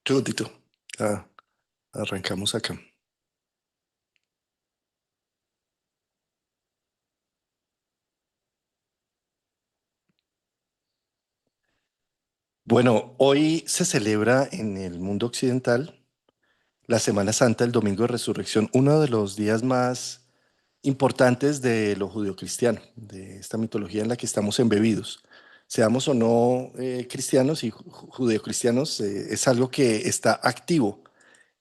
Segundito. Ah, arrancamos acá. Bueno, hoy se celebra en el mundo occidental la Semana Santa, el Domingo de Resurrección, uno de los días más importantes de lo judeocristiano, de esta mitología en la que estamos embebidos. Seamos o no cristianos y judeocristianos, es algo que está activo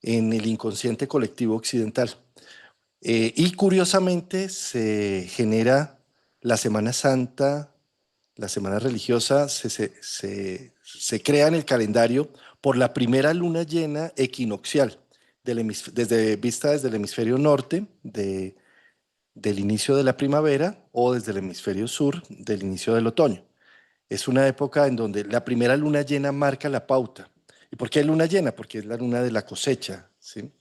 en el inconsciente colectivo occidental. Y curiosamente se genera la Semana Santa, la semana religiosa, se crea en el calendario por la primera luna llena equinoccial, vista desde el hemisferio norte del inicio de la primavera o desde el hemisferio sur del inicio del otoño. Es una época en donde la primera luna llena marca la pauta. ¿Y por qué luna llena? Porque es la luna de la cosecha, ¿sí?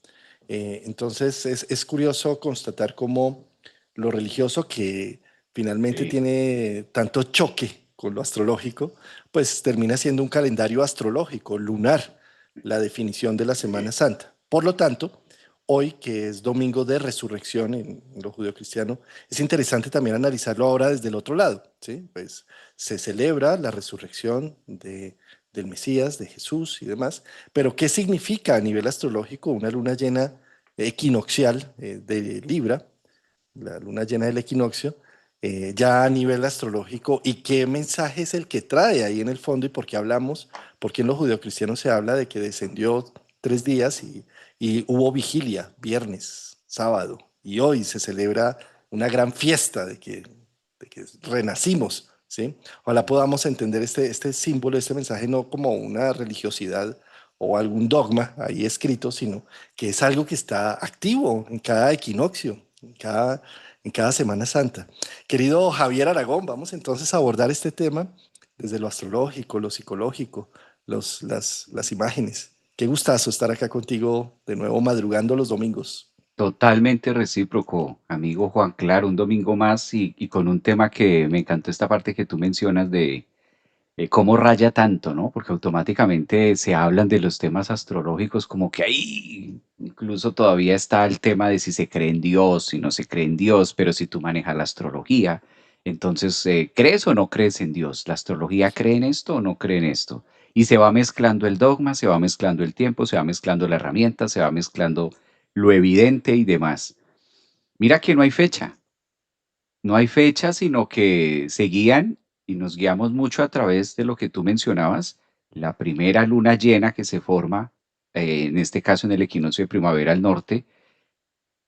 Entonces es curioso constatar cómo lo religioso que finalmente Sí, tiene tanto choque con lo astrológico, pues termina siendo un calendario astrológico, lunar, la definición de la Semana Santa. Por lo tanto, hoy, que es domingo de resurrección en lo judeocristiano, es interesante también analizarlo ahora desde el otro lado, ¿sí? Pues se celebra la resurrección del Mesías, de Jesús y demás, pero ¿qué significa a nivel astrológico una luna llena equinoccial de Libra, la luna llena del equinoccio, ya a nivel astrológico? ¿Y qué mensaje es el que trae ahí en el fondo? ¿Y por qué hablamos? Porque en los judeocristianos se habla de que descendió 3 días y hubo vigilia, viernes, sábado, y hoy se celebra una gran fiesta de que renacimos, ¿sí? Ojalá podamos entender este símbolo, este mensaje, no como una religiosidad o algún dogma ahí escrito, sino que es algo que está activo en cada equinoccio, en cada Semana Santa. Querido Javier Aragón, vamos entonces a abordar este tema desde lo astrológico, lo psicológico, las imágenes. Qué gustazo estar acá contigo de nuevo madrugando los domingos. totalmente recíproco, amigo Juan. Claro, un domingo más y con un tema que me encantó esta parte que tú mencionas de cómo raya tanto, ¿no? Porque automáticamente se hablan de los temas astrológicos como que ahí incluso todavía está el tema de si se cree en Dios, si no se cree en Dios, pero si tú manejas la astrología, entonces, ¿crees o no crees en Dios? ¿La astrología cree en esto o no cree en esto? Y se va mezclando el dogma, se va mezclando el tiempo, se va mezclando la herramienta, se va mezclando lo evidente y demás. Mira que no hay fecha, no hay fecha, sino que se guían y nos guiamos mucho a través de lo que tú mencionabas, la primera luna llena que se forma, en este caso en el equinoccio de primavera al norte,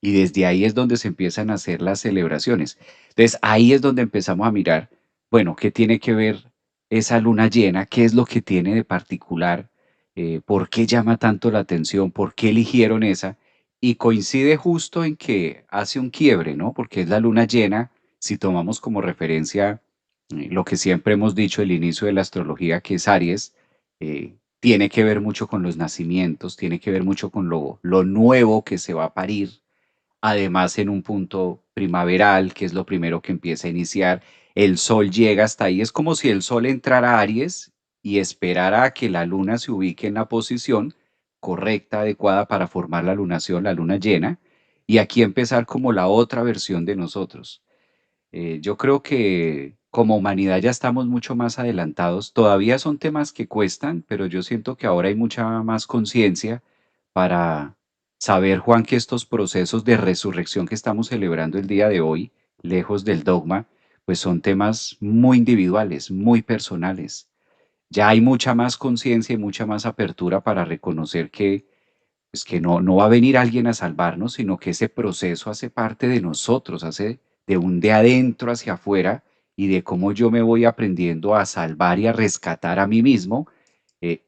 y desde ahí es donde se empiezan a hacer las celebraciones. Entonces ahí es donde empezamos a mirar, bueno, ¿qué tiene que ver esa luna llena? ¿Qué es lo que tiene de particular? ¿Por qué llama tanto la atención? ¿Por qué eligieron esa? Y coincide justo en que hace un quiebre, ¿no? Porque es la luna llena, si tomamos como referencia lo que siempre hemos dicho, el inicio de la astrología, que es Aries, tiene que ver mucho con los nacimientos, tiene que ver mucho con lo nuevo que se va a parir, además en un punto primaveral, que es lo primero que empieza a iniciar, el sol llega hasta ahí, es como si el sol entrara a Aries y esperara a que la luna se ubique en la posición correcta, adecuada para formar la lunación, la luna llena, y aquí empezar como la otra versión de nosotros. Yo creo que como humanidad ya estamos mucho más adelantados. Todavía son temas que cuestan, pero yo siento que ahora hay mucha más conciencia para saber, Juan, que estos procesos de resurrección que estamos celebrando el día de hoy, lejos del dogma, pues son temas muy individuales, muy personales. Ya hay mucha más conciencia y mucha más apertura para reconocer que, pues que no va a venir alguien a salvarnos, sino que ese proceso hace parte de nosotros, hace de un de adentro hacia afuera y de cómo yo me voy aprendiendo a salvar y a rescatar a mí mismo,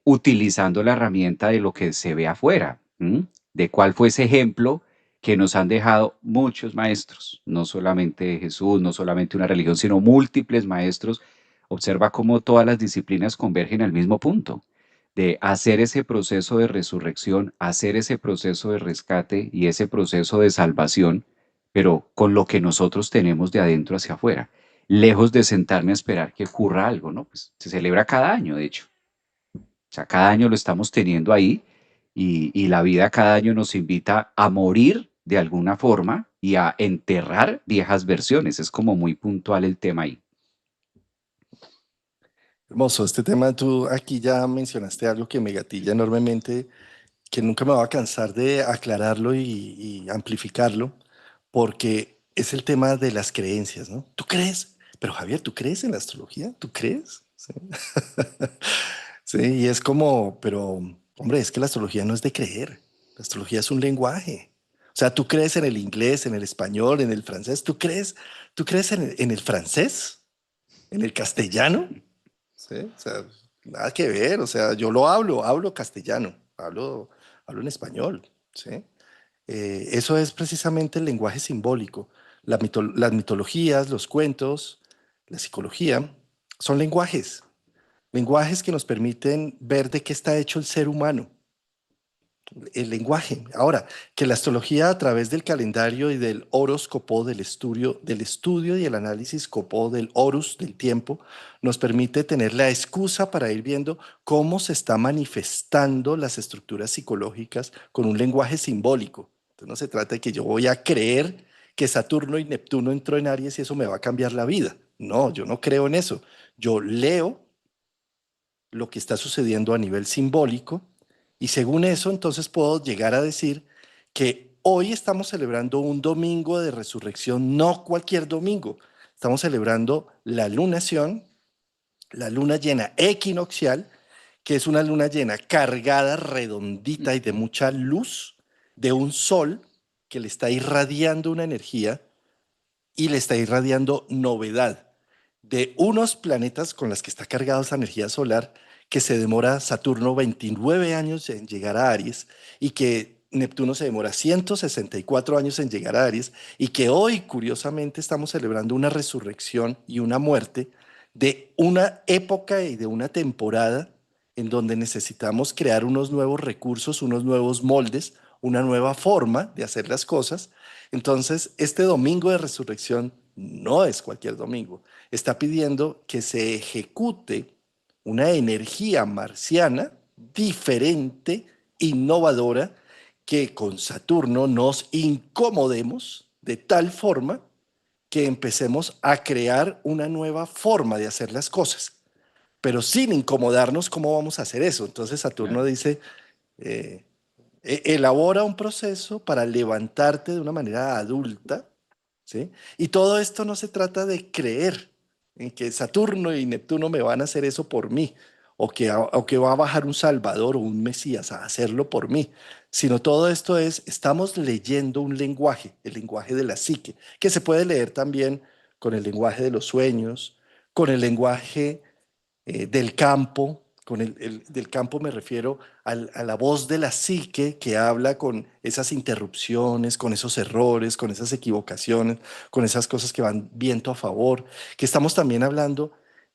utilizando la herramienta de lo que se ve afuera. ¿M? De cuál fue ese ejemplo que nos han dejado muchos maestros, no solamente Jesús, no solamente una religión, sino múltiples maestros. Observa cómo todas las disciplinas convergen al mismo punto, de hacer ese proceso de resurrección, hacer ese proceso de rescate y ese proceso de salvación, pero con lo que nosotros tenemos de adentro hacia afuera, lejos de sentarme a esperar que ocurra algo, ¿no? Pues se celebra cada año, de hecho. O sea, cada año lo estamos teniendo ahí, y la vida cada año nos invita a morir de alguna forma y a enterrar viejas versiones. Es como muy puntual el tema ahí. Hermoso, este tema tú aquí ya mencionaste algo que me gatilla enormemente, que nunca me va a cansar de aclararlo y amplificarlo, porque es el tema de las creencias, ¿no? ¿Tú crees? Pero Javier, ¿tú crees en la astrología? ¿Tú crees? Sí. Sí, y es como, pero hombre, es que la astrología no es de creer, la astrología es un lenguaje. O sea, tú crees en el inglés, en el español, en el francés, tú crees en el francés, en el castellano, ¿sí? O sea, nada que ver, o sea, yo lo hablo castellano, hablo en español, ¿sí? Eso es precisamente el lenguaje simbólico. Las mitologías, los cuentos, la psicología, son lenguajes, lenguajes que nos permiten ver de qué está hecho el ser humano, el lenguaje. Ahora, que la astrología a través del calendario y del horóscopo, del estudio y el análisis copo del horus, del tiempo, nos permite tener la excusa para ir viendo cómo se está manifestando las estructuras psicológicas con un lenguaje simbólico. Entonces no se trata de que yo voy a creer que Saturno y Neptuno entró en Aries y eso me va a cambiar la vida. No, yo no creo en eso. Yo leo lo que está sucediendo a nivel simbólico y según eso entonces puedo llegar a decir que hoy estamos celebrando un domingo de resurrección, no cualquier domingo. Estamos celebrando la lunación, la luna llena equinoccial, que es una luna llena cargada, redondita y de mucha luz de un sol que le está irradiando una energía y le está irradiando novedad de unos planetas con las que está cargada esa energía solar, que se demora Saturno 29 años en llegar a Aries y que Neptuno se demora 164 años en llegar a Aries y que hoy, curiosamente, estamos celebrando una resurrección y una muerte de una época y de una temporada en donde necesitamos crear unos nuevos recursos, unos nuevos moldes, una nueva forma de hacer las cosas. Entonces, este domingo de resurrección no es cualquier domingo. Está pidiendo que se ejecute una energía marciana diferente, innovadora, que con Saturno nos incomodemos de tal forma que empecemos a crear una nueva forma de hacer las cosas, pero sin incomodarnos. ¿Cómo vamos a hacer eso? Entonces Saturno Claro. dice, eh, elabora un proceso para levantarte de una manera adulta, ¿sí? Y todo esto no se trata de creer en que Saturno y Neptuno me van a hacer eso por mí, o que va a bajar un Salvador o un Mesías a hacerlo por mí, sino todo esto es, estamos leyendo un lenguaje, el lenguaje de la psique, que se puede leer también con el lenguaje de los sueños, con el lenguaje del campo. Con del campo me refiero a la voz de la psique que habla con esas interrupciones, con esos errores, con esas equivocaciones, con esas cosas que van viento a favor, que estamos también hablando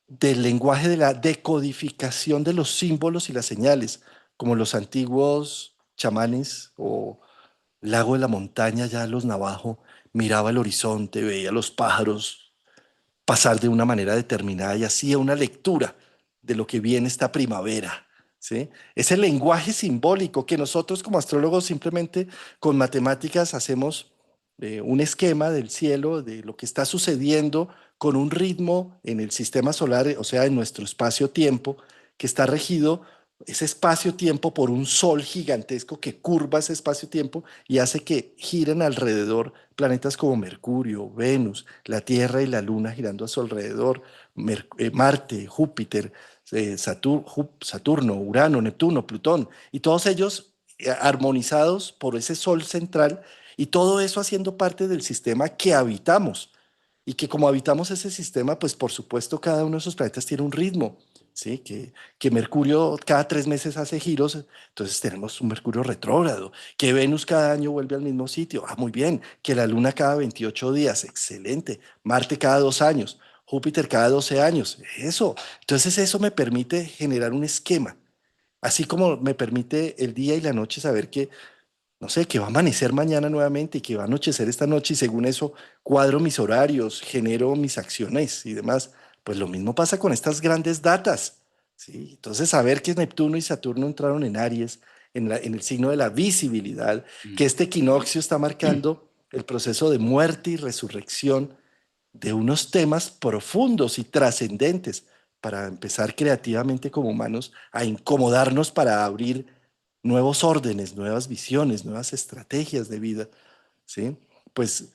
del lenguaje de la decodificación de los símbolos y las señales, como los antiguos chamanes o Lago de la Montaña, ya los navajo, miraba el horizonte, veía los pájaros pasar de una manera determinada y hacía una lectura de lo que viene esta primavera, ¿sí? Es el lenguaje simbólico que nosotros como astrólogos simplemente con matemáticas hacemos un esquema del cielo, de lo que está sucediendo con un ritmo en el sistema solar, o sea, en nuestro espacio-tiempo, que está regido ese espacio-tiempo por un sol gigantesco que curva ese espacio-tiempo y hace que giren alrededor planetas como Mercurio, Venus, la Tierra y la Luna girando a su alrededor, Marte, Júpiter, Saturno, Urano, Neptuno, Plutón, y todos ellos armonizados por ese sol central y todo eso haciendo parte del sistema que habitamos. Y que como habitamos ese sistema, pues por supuesto cada uno de esos planetas tiene un ritmo, ¿sí? Que Mercurio cada 3 meses hace giros, entonces tenemos un Mercurio retrógrado, que Venus cada año vuelve al mismo sitio, muy bien, que la Luna cada 28 días, excelente, Marte cada 2 años, Júpiter cada 12 años, eso. Entonces eso me permite generar un esquema, así como me permite el día y la noche saber que no sé, que va a amanecer mañana nuevamente y que va a anochecer esta noche y según eso cuadro mis horarios, genero mis acciones y demás. Pues lo mismo pasa con estas grandes datas, ¿sí? Entonces saber que Neptuno y Saturno entraron en Aries en el signo de la visibilidad, Mm. que este equinoccio está marcando el proceso de muerte y resurrección de unos temas profundos y trascendentes para empezar creativamente como humanos a incomodarnos para abrir nuevos órdenes, nuevas visiones, nuevas estrategias de vida, ¿sí? Pues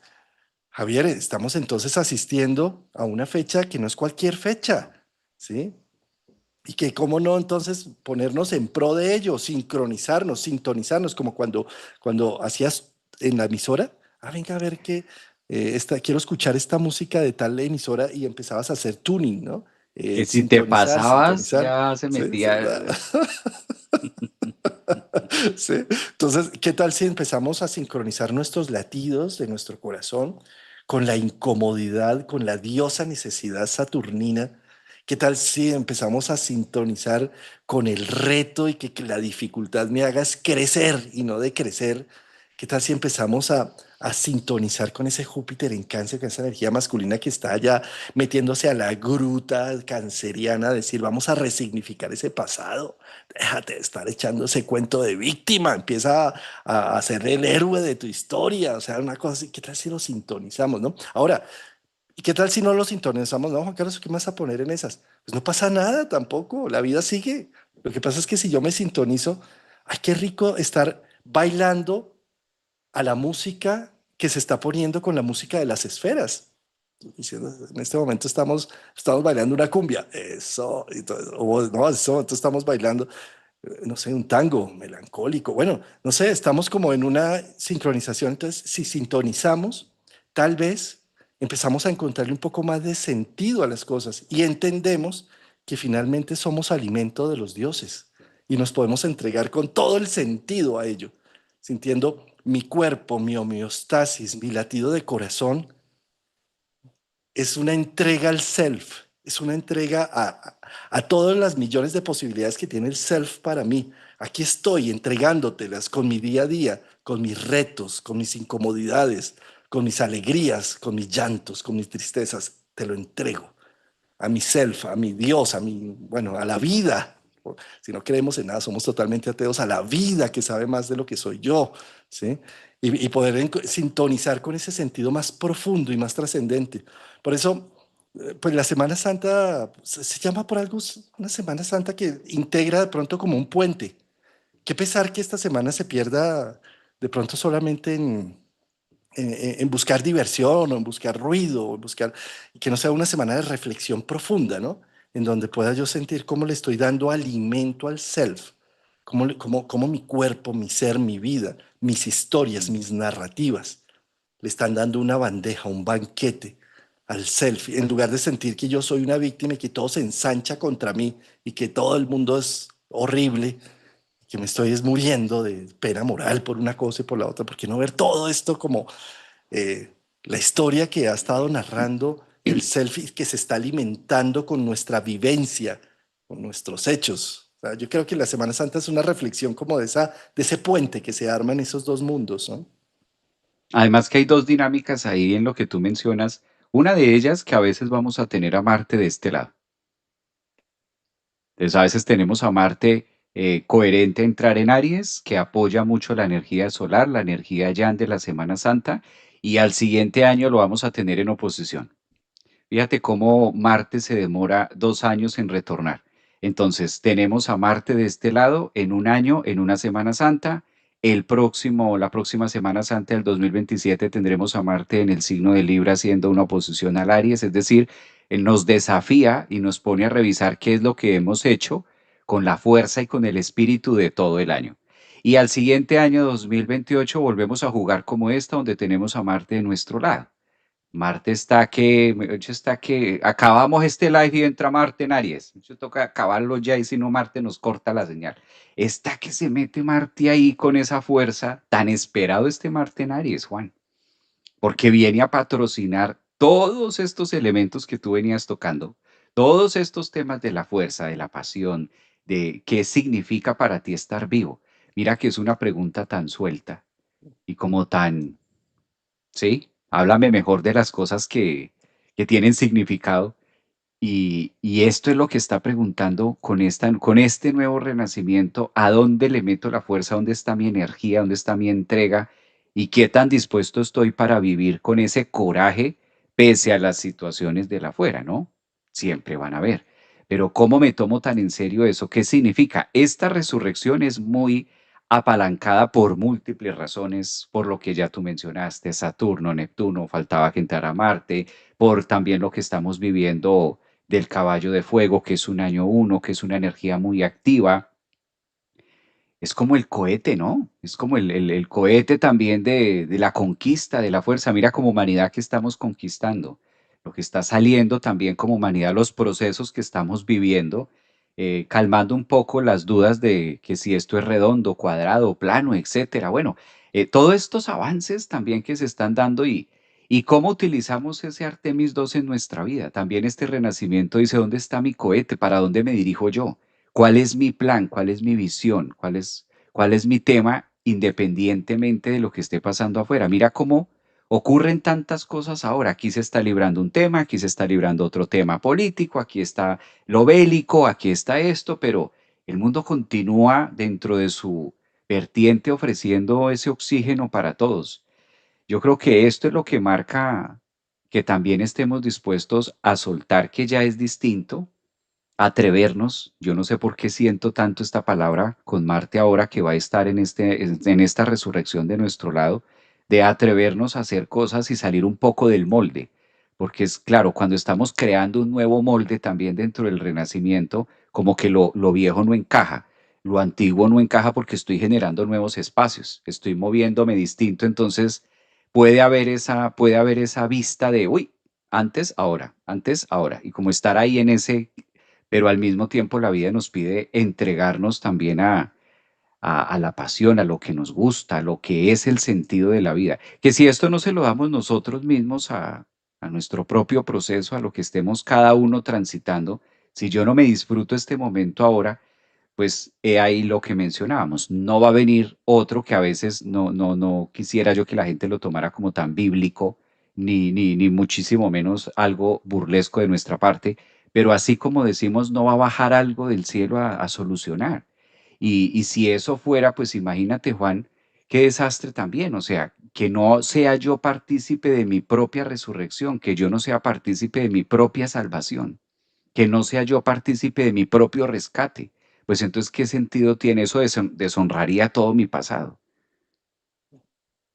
Javier, estamos entonces asistiendo a una fecha que no es cualquier fecha, ¿sí? Y que cómo no entonces ponernos en pro de ello, sincronizarnos, sintonizarnos, como cuando hacías en la emisora, venga a ver que quiero escuchar esta música de tal emisora y empezabas a hacer tuning, ¿no? Que si te Sintonizar, pasabas, sintonizar. ya se Sí, sí, metía. sí. Entonces, ¿qué tal si empezamos a sincronizar nuestros latidos de nuestro corazón con la incomodidad, con la diosa necesidad saturnina? ¿Qué tal si empezamos a sintonizar con el reto y que la dificultad me hagas crecer y no decrecer? ¿Qué tal si empezamos a sintonizar con ese Júpiter en Cáncer, con esa energía masculina que está allá metiéndose a la gruta canceriana, decir, vamos a resignificar ese pasado? Déjate de estar echando ese cuento de víctima, empieza a ser el héroe de tu historia, o sea, una cosa así. ¿Qué tal si lo sintonizamos, no? Ahora, ¿y qué tal si no lo sintonizamos? No, Juan Carlos, ¿qué me vas a poner en esas? Pues no pasa nada tampoco, la vida sigue. Lo que pasa es que si yo me sintonizo, ay, qué rico estar bailando a la música que se está poniendo con la música de las esferas. Diciendo, en este momento estamos bailando una cumbia, eso, y todo, o no, en este momento estamos bailando, no sé, un tango melancólico. Bueno, no sé, estamos como en una sincronización. Entonces, si sintonizamos, tal vez empezamos a encontrarle un poco más de sentido a las cosas y entendemos que finalmente somos alimento de los dioses y nos podemos entregar con todo el sentido a ello, sintiendo mi cuerpo, mi homeostasis, mi latido de corazón es una entrega al self, es una entrega a todas las millones de posibilidades que tiene el self para mí. Aquí estoy entregándotelas con mi día a día, con mis retos, con mis incomodidades, con mis alegrías, con mis llantos, con mis tristezas. Te lo entrego a mi self, a mi Dios, bueno, a la vida. Si no creemos en nada, somos totalmente ateos a la vida que sabe más de lo que soy yo, ¿sí? Y poder sintonizar con ese sentido más profundo y más trascendente. Por eso, pues la Semana Santa se llama por algo una Semana Santa que integra de pronto como un puente. Qué pesar que esta semana se pierda de pronto solamente en buscar diversión o en buscar ruido, o en buscar, y que no sea una semana de reflexión profunda, ¿no? En donde pueda yo sentir cómo le estoy dando alimento al self, cómo mi cuerpo, mi ser, mi vida, mis historias, mis narrativas, le están dando una bandeja, un banquete al self, en lugar de sentir que yo soy una víctima y que todo se ensancha contra mí y que todo el mundo es horrible, que me estoy muriendo de pena moral por una cosa y por la otra. ¿Por qué no ver todo esto como la historia que ha estado narrando el selfie que se está alimentando con nuestra vivencia, con nuestros hechos? O sea, yo creo que la Semana Santa es una reflexión como de ese puente que se arma en esos dos mundos, ¿no? Además que hay dos dinámicas ahí en lo que tú mencionas. Una de ellas que a veces vamos a tener a Marte de este lado. Entonces a veces tenemos a Marte coherente a entrar en Aries, que apoya mucho la energía solar, la energía Yan de la Semana Santa, y al siguiente año lo vamos a tener en oposición. Fíjate cómo Marte se demora 2 años en retornar. Entonces, tenemos a Marte de este lado en un año, en una Semana Santa. La próxima Semana Santa del 2027 tendremos a Marte en el signo de Libra haciendo una oposición al Aries, es decir, él nos desafía y nos pone a revisar qué es lo que hemos hecho con la fuerza y con el espíritu de todo el año. Y al siguiente año 2028 volvemos a jugar como esta, donde tenemos a Marte de nuestro lado. Marte está que, mejor dicho, está que acabamos este live y entra Marte en Aries. Eso toca acabarlo ya y si no Marte nos corta la señal. Está que se mete Marte ahí con esa fuerza, tan esperado este Marte en Aries, Juan, porque viene a patrocinar todos estos elementos que tú venías tocando, todos estos temas de la fuerza, de la pasión, de qué significa para ti estar vivo. Mira que es una pregunta tan suelta y como tan, ¿sí? Háblame mejor de las cosas que tienen significado. Y esto es lo que está preguntando con este nuevo renacimiento, ¿a dónde le meto la fuerza? ¿Dónde está mi energía? ¿Dónde está mi entrega? ¿Y qué tan dispuesto estoy para vivir con ese coraje pese a las situaciones de la afuera, ¿no? Siempre van a haber. Pero ¿cómo me tomo tan en serio eso? ¿Qué significa? Esta resurrección es muy apalancada por múltiples razones, por lo que ya tú mencionaste, Saturno, Neptuno, faltaba que entrara Marte, por también lo que estamos viviendo del caballo de fuego, que es un año uno, que es una energía muy activa. Es como el cohete, ¿no? Es como el cohete también de la conquista, de la fuerza. Mira como humanidad que estamos conquistando, lo que está saliendo también como humanidad, los procesos que estamos viviendo, calmando un poco las dudas de que si esto es redondo, cuadrado, plano, etcétera. Bueno, todos estos avances también que se están dando y cómo utilizamos ese Artemis 2 en nuestra vida. También este renacimiento dice, ¿dónde está mi cohete? ¿Para dónde me dirijo yo? ¿Cuál es mi plan? ¿Cuál es mi visión? Cuál es mi tema independientemente de lo que esté pasando afuera? Mira cómo ocurren tantas cosas ahora. Aquí se está librando un tema, aquí se está librando otro tema político, aquí está lo bélico, aquí está esto, pero el mundo continúa dentro de su vertiente ofreciendo ese oxígeno para todos. Yo creo que esto es lo que marca que también estemos dispuestos a soltar que ya es distinto, atrevernos. Yo no sé por qué siento tanto esta palabra con Marte ahora que va a estar en esta resurrección de nuestro lado, de atrevernos a hacer cosas y salir un poco del molde. Porque es claro, cuando estamos creando un nuevo molde también dentro del renacimiento, como que lo viejo no encaja, lo antiguo no encaja porque estoy generando nuevos espacios, estoy moviéndome distinto, entonces puede haber esa vista de, uy, antes, ahora, y como estar ahí en ese, pero al mismo tiempo la vida nos pide entregarnos también a la pasión, a lo que nos gusta, a lo que es el sentido de la vida. Que si esto no se lo damos nosotros mismos a nuestro propio proceso, a lo que estemos cada uno transitando, si yo no me disfruto este momento ahora, pues he ahí lo que mencionábamos. No va a venir otro que a veces no quisiera yo que la gente lo tomara como tan bíblico, ni muchísimo menos algo burlesco de nuestra parte, pero así como decimos, no va a bajar algo del cielo a solucionar. Y si eso fuera, pues imagínate, Juan, qué desastre también. O sea, que no sea yo partícipe de mi propia resurrección, que yo no sea partícipe de mi propia salvación, que no sea yo partícipe de mi propio rescate. Pues entonces, ¿qué sentido tiene eso? Deshonraría todo mi pasado.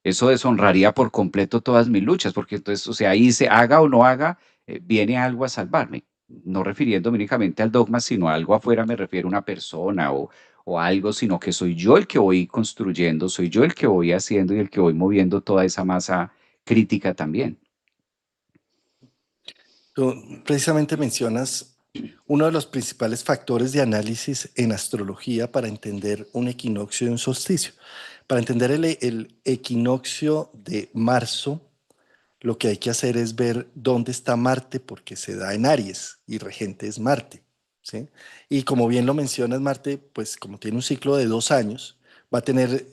Eso deshonraría por completo todas mis luchas, porque entonces, o sea, ahí se haga o no haga, viene algo a salvarme. No refiriéndome únicamente al dogma, sino a algo afuera, me refiero a una persona o algo, sino que soy yo el que voy construyendo, soy yo el que voy haciendo y el que voy moviendo toda esa masa crítica también. Tú precisamente mencionas uno de los principales factores de análisis en astrología para entender un equinoccio y un solsticio. Para entender el equinoccio de marzo, lo que hay que hacer es ver dónde está Marte, porque se da en Aries y regente es Marte, ¿sí? Y como bien lo mencionas, Marte, pues como tiene un ciclo de 2 años, va a tener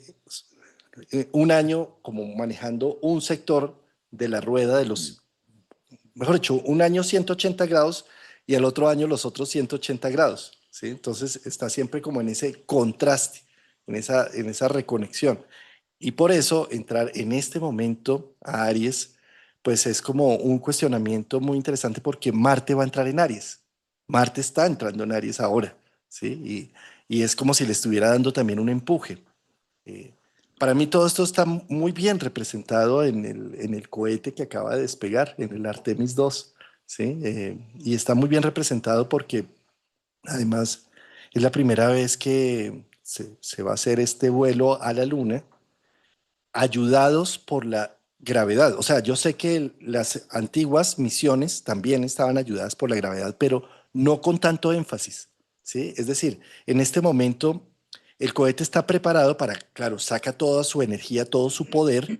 un año como manejando un sector de la rueda de Mm. los, mejor dicho, un año 180 grados y el otro año los otros 180 grados, ¿sí? Entonces está siempre como en ese contraste, en esa reconexión. Y por eso entrar en este momento a Aries, pues es como un cuestionamiento muy interesante porque Marte va a entrar en Aries. Marte está entrando en Aries ahora, ¿sí? Y es como si le estuviera dando también un empuje. Eh, para mí todo esto está muy bien representado en el cohete que acaba de despegar, en el Artemis 2, ¿sí? Y está muy bien representado porque además es la primera vez que se va a hacer este vuelo a la Luna ayudados por la gravedad. O sea, yo sé que las antiguas misiones también estaban ayudadas por la gravedad, pero no con tanto énfasis, ¿sí? Es decir, en este momento el cohete está preparado para, claro, saca toda su energía, todo su poder,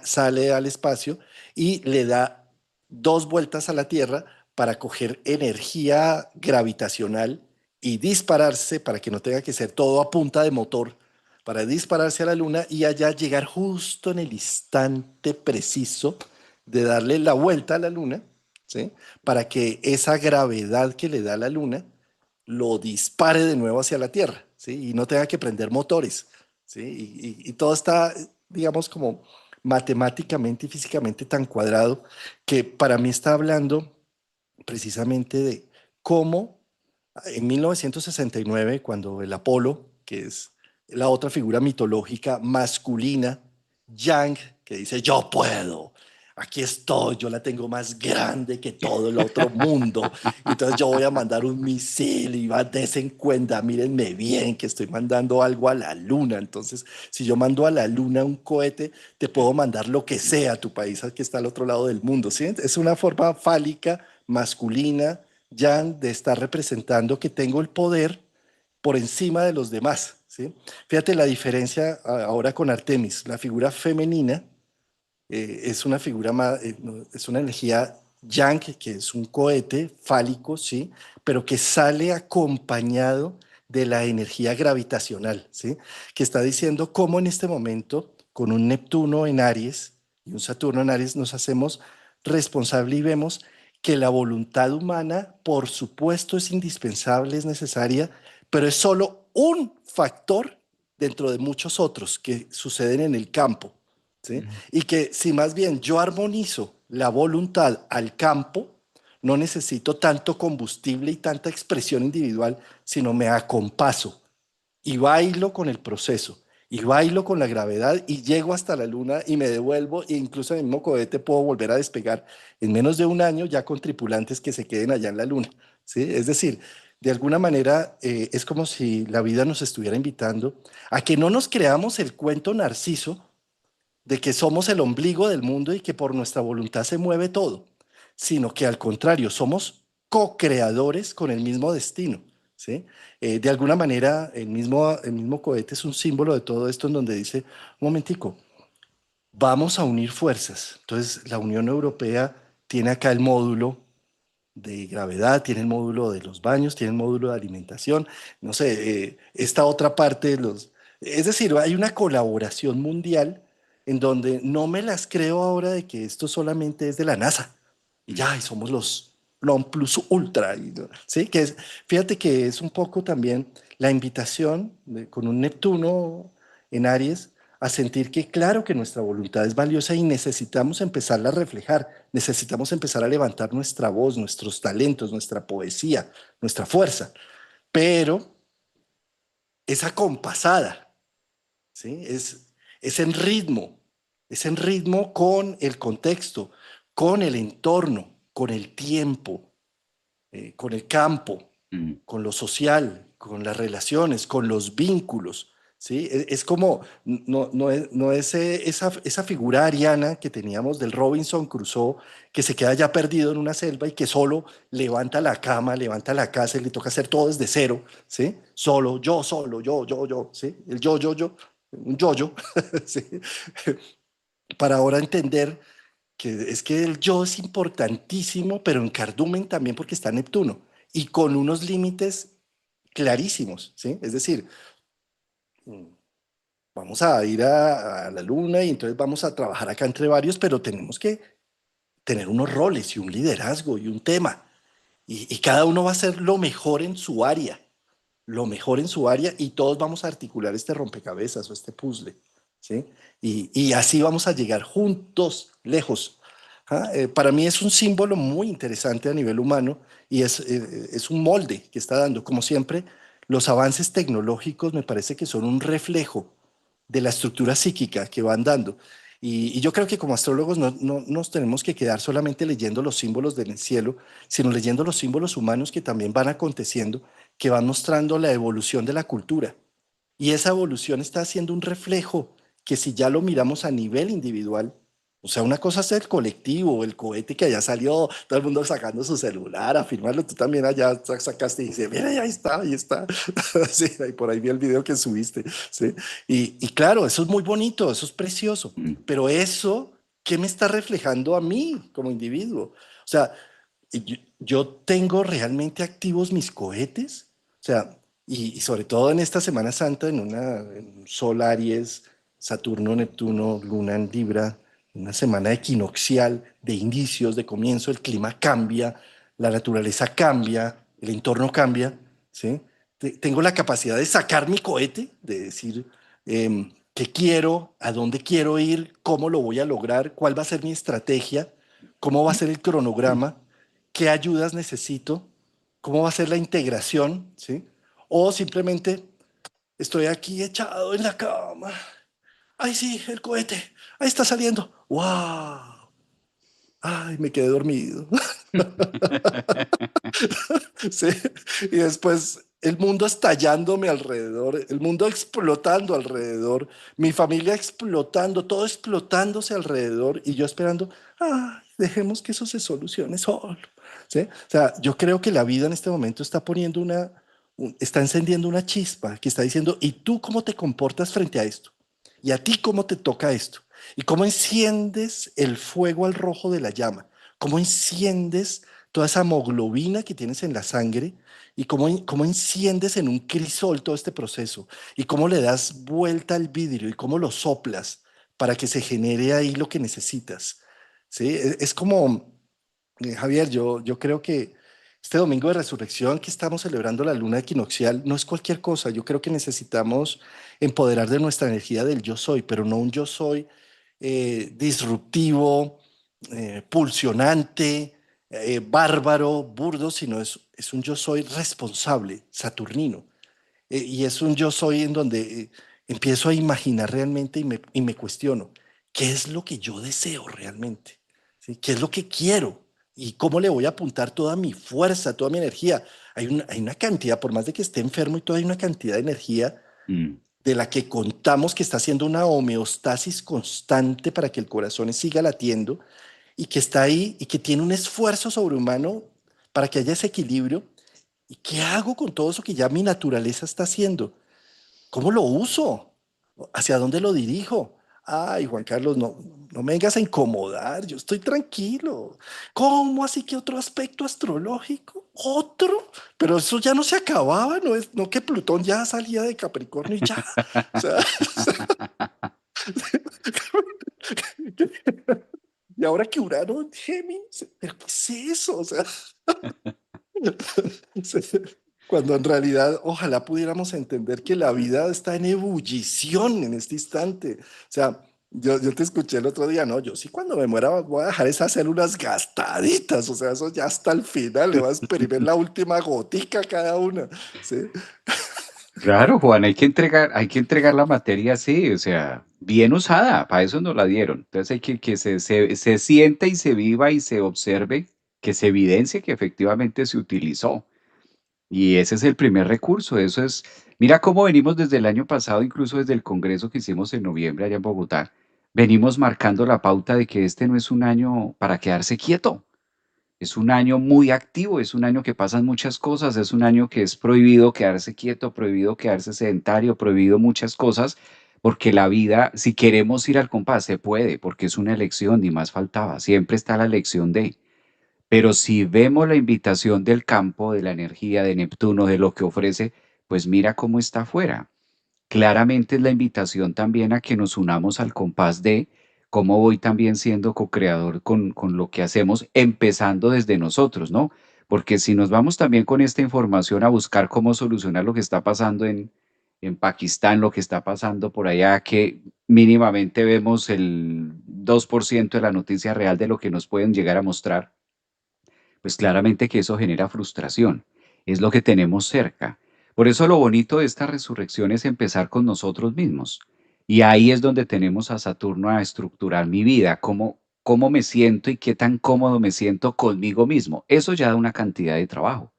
sale al espacio y le da 2 vueltas a la Tierra para coger energía gravitacional y dispararse para que no tenga que ser todo a punta de motor para dispararse a la luna y allá llegar justo en el instante preciso de darle la vuelta a la luna ¿sí? Para que esa gravedad que le da la luna lo dispare de nuevo hacia la Tierra, ¿sí? Y no tenga que prender motores, ¿sí? Y todo está, digamos, como matemáticamente y físicamente tan cuadrado que para mí está hablando precisamente de cómo en 1969, cuando el Apolo, que es la otra figura mitológica masculina, Yang, que dice, yo puedo, aquí estoy, yo la tengo más grande que todo el otro mundo, entonces yo voy a mandar un misil y va, desen cuenta, mírenme bien que estoy mandando algo a la luna, entonces si yo mando a la luna un cohete, te puedo mandar lo que sea a tu país que está al otro lado del mundo, ¿sí? Es una forma fálica, masculina, Yang, de estar representando que tengo el poder por encima de los demás, ¿sí? Fíjate la diferencia ahora con Artemis. La figura femenina es una figura más, no, es una energía yang, que es un cohete fálico, ¿sí? Pero que sale acompañado de la energía gravitacional, ¿sí? Que está diciendo cómo en este momento, con un Neptuno en Aries y un Saturno en Aries, nos hacemos responsable y vemos que la voluntad humana, por supuesto, es indispensable, es necesaria, pero es solo un factor dentro de muchos otros que suceden en el campo, ¿sí? Mm. Y que si más bien yo armonizo la voluntad al campo, no necesito tanto combustible y tanta expresión individual, sino me acompaso y bailo con el proceso y bailo con la gravedad y llego hasta la luna y me devuelvo e incluso en el mismo cohete puedo volver a despegar en menos de un año ya con tripulantes que se queden allá en la luna, ¿sí? Es decir, de alguna manera es como si la vida nos estuviera invitando a que no nos creamos el cuento narciso de que somos el ombligo del mundo y que por nuestra voluntad se mueve todo, sino que al contrario, somos co-creadores con el mismo destino, ¿sí? De alguna manera, el mismo cohete es un símbolo de todo esto en donde dice, un momentico, vamos a unir fuerzas. Entonces, la Unión Europea tiene acá el módulo de gravedad, tiene el módulo de los baños, tiene el módulo de alimentación, no sé, esta otra parte de los... Es decir, hay una colaboración mundial en donde no me las creo ahora de que esto solamente es de la NASA y ya, y somos los non plus ultra, ¿sí? Fíjate que es un poco también la invitación con un Neptuno en Aries a sentir que claro que nuestra voluntad es valiosa y necesitamos empezarla a reflejar, necesitamos empezar a levantar nuestra voz, nuestros talentos, nuestra poesía, nuestra fuerza, pero es acompasada, ¿sí? Es en ritmo con el contexto, con el entorno, con el tiempo, con el campo, Mm. con lo social, con las relaciones, con los vínculos, ¿sí? Es como, no es esa figura ariana que teníamos del Robinson Crusoe, que se queda ya perdido en una selva y que solo levanta la cama, levanta la casa y le toca hacer todo desde cero, ¿sí? Solo, yo, ¿sí? El yo, un yo, ¿sí? Para ahora entender que es que el yo es importantísimo, pero en cardumen también porque está Neptuno y con unos límites clarísimos, ¿sí? Es decir, vamos a ir a la luna y entonces vamos a trabajar acá entre varios, pero tenemos que tener unos roles y un liderazgo y un tema. Y cada uno va a hacer lo mejor en su área, lo mejor en su área y todos vamos a articular este rompecabezas o este puzzle, ¿sí? Y así vamos a llegar juntos, lejos. ¿Ah? Para mí es un símbolo muy interesante a nivel humano y es un molde que está dando. Como siempre, los avances tecnológicos me parece que son un reflejo de la estructura psíquica que van dando. Y yo creo que como astrólogos no nos tenemos que quedar solamente leyendo los símbolos del cielo, sino leyendo los símbolos humanos que también van aconteciendo, que van mostrando la evolución de la cultura. Y esa evolución está haciendo un reflejo que si ya lo miramos a nivel individual, o sea, una cosa es el colectivo, el cohete que allá salió, todo el mundo sacando su celular a filmarlo, tú también allá sacaste y dices, mira, ahí está. Sí, y por ahí vi el video que subiste, ¿sí? Y claro, eso es muy bonito, eso es precioso, Mm. pero eso, ¿qué me está reflejando a mí como individuo? O sea, yo tengo realmente activos mis cohetes, o sea, y sobre todo en esta Semana Santa, en un Sol Aries, Saturno, Neptuno, Luna en Libra, una semana equinoccial de inicios, de comienzo, el clima cambia, la naturaleza cambia, el entorno cambia, ¿sí? Tengo la capacidad de sacar mi cohete, de decir qué quiero, a dónde quiero ir, cómo lo voy a lograr, cuál va a ser mi estrategia, cómo va a ser el cronograma, qué ayudas necesito, cómo va a ser la integración, ¿sí? O simplemente estoy aquí echado en la cama. Ay, sí, el cohete. Ahí está saliendo. ¡Wow! Ay, me quedé dormido. Sí. Y después el mundo estallándome alrededor, el mundo explotando alrededor, mi familia explotando, todo explotándose alrededor y yo esperando, ay, dejemos que eso se solucione solo. ¿Sí? O sea, yo creo que la vida en este momento está poniendo está encendiendo una chispa que está diciendo, ¿y tú cómo te comportas frente a esto? ¿Y a ti cómo te toca esto? ¿Y cómo enciendes el fuego al rojo de la llama? ¿Cómo enciendes toda esa hemoglobina que tienes en la sangre y cómo enciendes en un crisol todo este proceso y cómo le das vuelta al vidrio y cómo lo soplas para que se genere ahí lo que necesitas? ¿Sí? Es como, Javier, yo creo que este domingo de resurrección que estamos celebrando la luna equinoccial no es cualquier cosa. Yo creo que necesitamos empoderar de nuestra energía del yo soy, pero no un yo soy disruptivo, pulsionante, bárbaro, burdo, sino es un yo soy responsable, saturnino. Y es un yo soy en donde empiezo a imaginar realmente y me cuestiono, ¿qué es lo que yo deseo realmente? ¿Sí? ¿Qué es lo que quiero? ¿Y cómo le voy a apuntar toda mi fuerza, toda mi energía? Hay una cantidad, por más de que esté enfermo y todo, hay una cantidad de energía Mm. de la que contamos que está haciendo una homeostasis constante para que el corazón siga latiendo y que está ahí y que tiene un esfuerzo sobrehumano para que haya ese equilibrio. ¿Y qué hago con todo eso que ya mi naturaleza está haciendo? ¿Cómo lo uso? ¿Hacia dónde lo dirijo? Ay, Juan Carlos, no me vengas a incomodar, yo estoy tranquilo. ¿Cómo así que otro aspecto astrológico? ¿Otro? Pero eso ya no se acababa, no que Plutón ya salía de Capricornio y ya. O sea, y ahora que Urano en Géminis, ¿pero qué es eso? O sea, cuando en realidad ojalá pudiéramos entender que la vida está en ebullición en este instante. O sea, yo te escuché el otro día, no, yo sí cuando me muera voy a dejar esas células gastaditas, o sea, eso ya hasta el final, le va a exprimir la última gotica a cada una. ¿Sí? Claro, Juan, hay que entregar la materia así, o sea, bien usada, para eso nos la dieron. Entonces hay que se sienta y se viva y se observe, que se evidencie que efectivamente se utilizó. Y ese es el primer recurso, eso es, mira cómo venimos desde el año pasado, incluso desde el congreso que hicimos en noviembre allá en Bogotá, venimos marcando la pauta de que este no es un año para quedarse quieto. Es un año muy activo, es un año que pasan muchas cosas, es un año que es prohibido quedarse quieto, prohibido quedarse sedentario, prohibido muchas cosas, porque la vida, si queremos ir al compás, se puede, porque es una elección, ni más faltaba, siempre está la elección de. Pero si vemos la invitación del campo, de la energía, de Neptuno, de lo que ofrece, pues mira cómo está afuera. Claramente es la invitación también a que nos unamos al compás de cómo voy también siendo co-creador con lo que hacemos, empezando desde nosotros, ¿no? Porque si nos vamos también con esta información a buscar cómo solucionar lo que está pasando en Pakistán, lo que está pasando por allá, que mínimamente vemos el 2% de la noticia real de lo que nos pueden llegar a mostrar, pues claramente que eso genera frustración. Es lo que tenemos cerca. Por eso lo bonito de esta resurrección es empezar con nosotros mismos. Y ahí es donde tenemos a Saturno a estructurar mi vida, cómo me siento y qué tan cómodo me siento conmigo mismo. Eso ya da una cantidad de trabajo.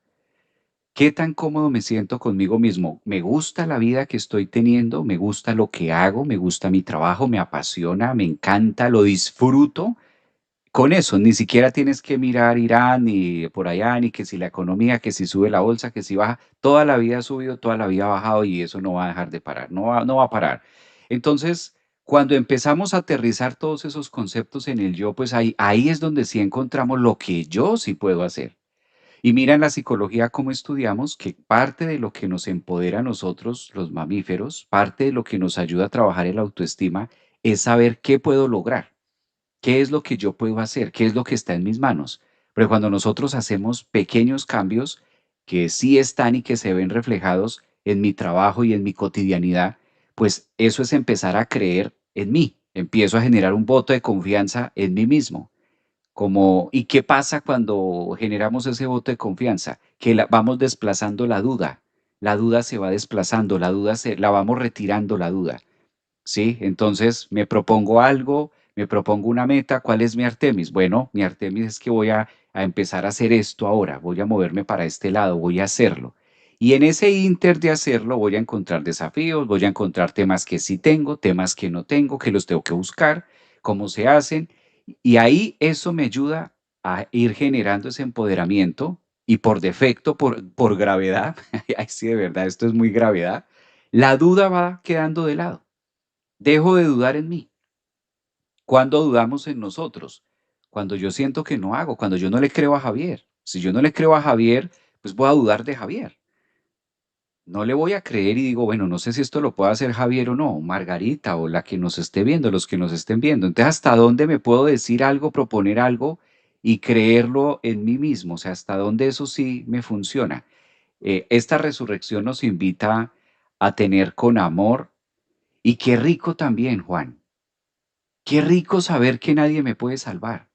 ¿Qué tan cómodo me siento conmigo mismo? ¿Me gusta la vida que estoy teniendo? ¿Me gusta lo que hago? ¿Me gusta mi trabajo? ¿Me apasiona? ¿Me encanta? ¿Lo disfruto? Con eso, ni siquiera tienes que mirar Irán ni por allá, ni que si la economía, que si sube la bolsa, que si baja. Toda la vida ha subido, toda la vida ha bajado y eso no va a dejar de parar, no va a parar. Entonces, cuando empezamos a aterrizar todos esos conceptos en el yo, pues ahí es donde sí encontramos lo que yo sí puedo hacer. Y mira en la psicología cómo estudiamos que parte de lo que nos empodera a nosotros, los mamíferos, parte de lo que nos ayuda a trabajar el autoestima, es saber qué puedo lograr. ¿Qué es lo que yo puedo hacer? ¿Qué es lo que está en mis manos? Pero cuando nosotros hacemos pequeños cambios que sí están y que se ven reflejados en mi trabajo y en mi cotidianidad, pues eso es empezar a creer en mí. Empiezo a generar un voto de confianza en mí mismo. Como, ¿y qué pasa cuando generamos ese voto de confianza? Que vamos desplazando la duda se va desplazando, la vamos retirando la duda. ¿Sí? Entonces me propongo algo, me propongo una meta. ¿Cuál es mi Artemis? Bueno, mi Artemis es que voy a empezar a hacer esto ahora, voy a moverme para este lado, voy a hacerlo. Y en ese inter de hacerlo voy a encontrar desafíos, voy a encontrar temas que sí tengo, temas que no tengo, que los tengo que buscar, cómo se hacen. Y ahí eso me ayuda a ir generando ese empoderamiento y por defecto, por gravedad, ay sí, de verdad, esto es muy gravedad, la duda va quedando de lado. Dejo de dudar en mí. ¿Cuándo dudamos en nosotros? Cuando yo siento que no hago, cuando yo no le creo a Javier. Si yo no le creo a Javier, pues voy a dudar de Javier. No le voy a creer y digo, bueno, no sé si esto lo puede hacer Javier o no, Margarita o la que nos esté viendo, los que nos estén viendo. Entonces, ¿hasta dónde me puedo decir algo, proponer algo y creerlo en mí mismo? O sea, ¿hasta dónde eso sí me funciona? Esta resurrección nos invita a tener con amor y qué rico también, Juan. Qué rico saber que nadie me puede salvar.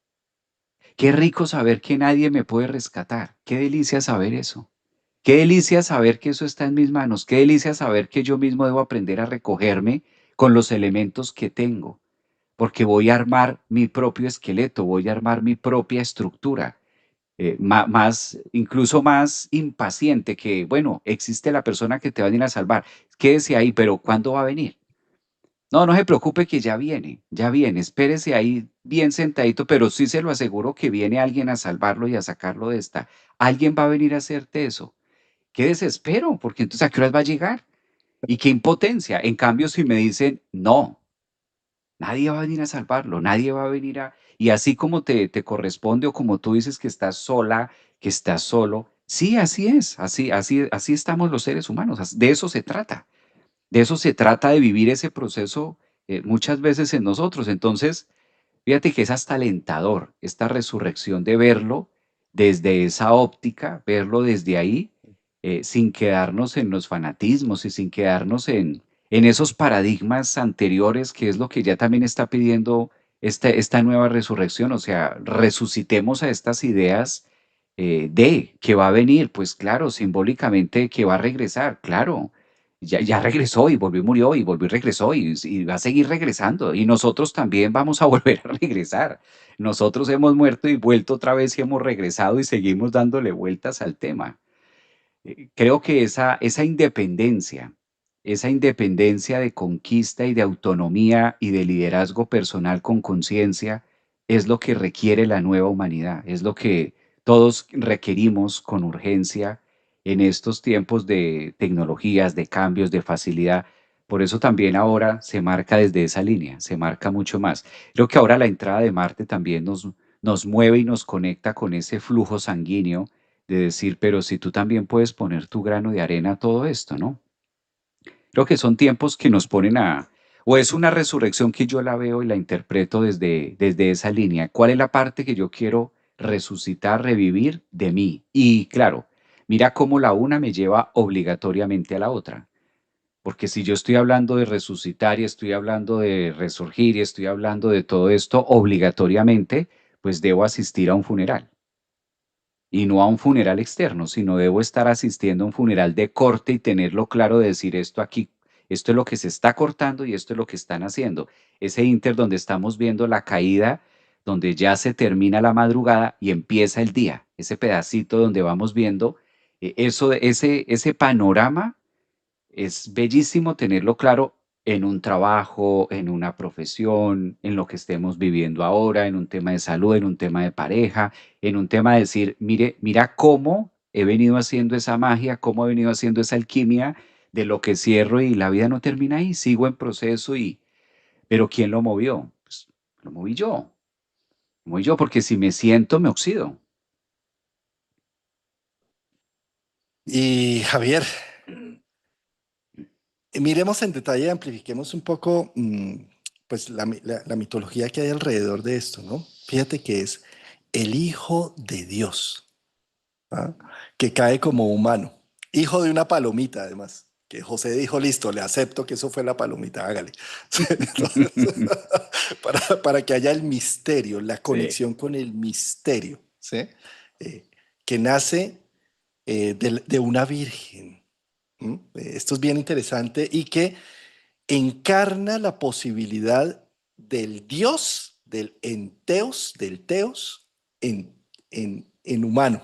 Qué rico saber que nadie me puede rescatar. Qué delicia saber eso. Qué delicia saber que eso está en mis manos. Qué delicia saber que yo mismo debo aprender a recogerme con los elementos que tengo. Porque voy a armar mi propio esqueleto, voy a armar mi propia estructura. Más, incluso más impaciente que, bueno, existe la persona que te va a venir a salvar. Quédese ahí, pero ¿cuándo va a venir? No, no se preocupe que ya viene, espérese ahí bien sentadito, pero sí se lo aseguro que viene alguien a salvarlo y a sacarlo de esta. Alguien va a venir a hacerte eso. Qué desespero, porque entonces ¿a qué horas va a llegar? Y qué impotencia. En cambio, si me dicen, no, nadie va a venir a salvarlo, nadie va a venir a... Y así como te corresponde o como tú dices que estás sola, que estás solo, sí, así es, así estamos los seres humanos, de eso se trata. De eso se trata de vivir ese proceso muchas veces en nosotros. Entonces, fíjate que es hasta alentador esta resurrección de verlo desde esa óptica, verlo desde ahí, sin quedarnos en los fanatismos y sin quedarnos en esos paradigmas anteriores, que es lo que ya también está pidiendo esta nueva resurrección. O sea, resucitemos a estas ideas de que va a venir, pues claro, simbólicamente que va a regresar, claro, ya regresó y volvió y murió y volvió y regresó y va a seguir regresando. Y nosotros también vamos a volver a regresar. Nosotros hemos muerto y vuelto otra vez y hemos regresado y seguimos dándole vueltas al tema. Creo que esa independencia de conquista y de autonomía y de liderazgo personal con conciencia es lo que requiere la nueva humanidad, es lo que todos requerimos con urgencia en estos tiempos de tecnologías, de cambios, de facilidad. Por eso también ahora se marca desde esa línea, se marca mucho más. Creo que ahora la entrada de Marte también nos mueve y nos conecta con ese flujo sanguíneo de decir, pero si tú también puedes poner tu grano de arena a todo esto, ¿no? Creo que son tiempos que nos ponen o es una resurrección que yo la veo y la interpreto desde esa línea. ¿Cuál es la parte que yo quiero resucitar, revivir de mí? Y claro, mira cómo la una me lleva obligatoriamente a la otra. Porque si yo estoy hablando de resucitar y estoy hablando de resurgir y estoy hablando de todo esto obligatoriamente, pues debo asistir a un funeral y no a un funeral externo, sino debo estar asistiendo a un funeral de corte y tenerlo claro de decir esto aquí, esto es lo que se está cortando y esto es lo que están haciendo. Ese inter donde estamos viendo la caída, donde ya se termina la madrugada y empieza el día, ese pedacito donde vamos viendo ese panorama es bellísimo tenerlo claro en un trabajo, en una profesión, en lo que estemos viviendo ahora, en un tema de salud, en un tema de pareja, en un tema de decir, mire, mira cómo he venido haciendo esa magia, cómo he venido haciendo esa alquimia de lo que cierro y la vida no termina ahí, sigo en proceso pero ¿quién lo movió? Pues lo moví yo porque si me siento me oxido. Y Javier, miremos en detalle, amplifiquemos un poco, pues la mitología que hay alrededor de esto, ¿no? Fíjate que es el Hijo de Dios, ¿ah? Que cae como humano, hijo de una palomita además, que José dijo, listo, le acepto que eso fue la palomita, hágale. Entonces, para que haya el misterio, la Sí. conexión con el misterio, ¿sí? Eh, que nace de una virgen. ¿M? Esto es bien interesante y que encarna la posibilidad del Dios, del enteos, del teos, en, en humano.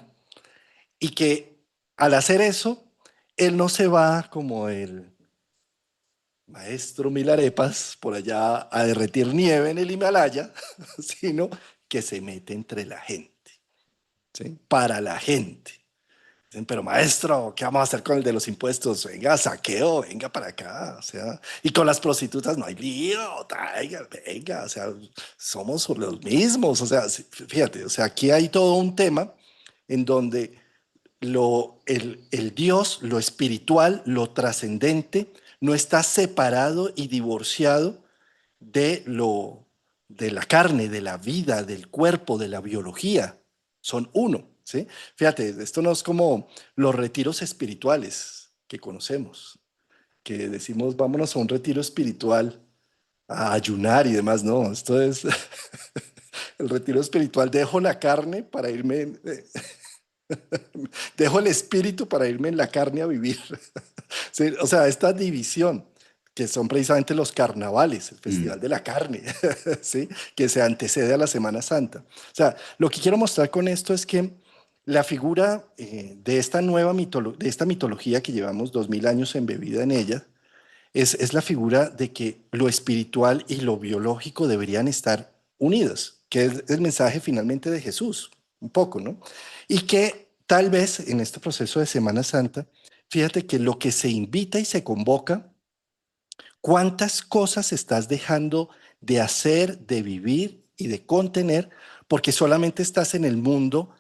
Y que al hacer eso, él no se va como el maestro Milarepas por allá a derretir nieve en el Himalaya, sino que se mete entre la gente, ¿sí? Para la gente. Dicen, pero maestro, ¿qué vamos a hacer con el de los impuestos? Venga, saqueo, venga para acá. O sea, y con las prostitutas no hay lío, traiga, venga, o sea, somos los mismos. O sea, fíjate, o sea, aquí hay todo un tema en donde el Dios, lo espiritual, lo trascendente, no está separado y divorciado de de la carne, de la vida, del cuerpo, de la biología. Son uno, ¿sí? Fíjate, esto no es como los retiros espirituales que conocemos, que decimos, vámonos a un retiro espiritual a ayunar y demás. No, esto es el retiro espiritual. Dejo la carne para irme, dejo el espíritu para irme en la carne a vivir. Sí, o sea, esta división, que son precisamente los carnavales, el Mm. Festival de la Carne, ¿sí? Que se antecede a la Semana Santa. O sea, lo que quiero mostrar con esto es que la figura de esta nueva de esta mitología que llevamos 2000 años embebida en ella, es la figura de que lo espiritual y lo biológico deberían estar unidos, que es el mensaje finalmente de Jesús, un poco, ¿no? Y que tal vez en este proceso de Semana Santa, fíjate que lo que se invita y se convoca, cuántas cosas estás dejando de hacer, de vivir y de contener, porque solamente estás en el mundo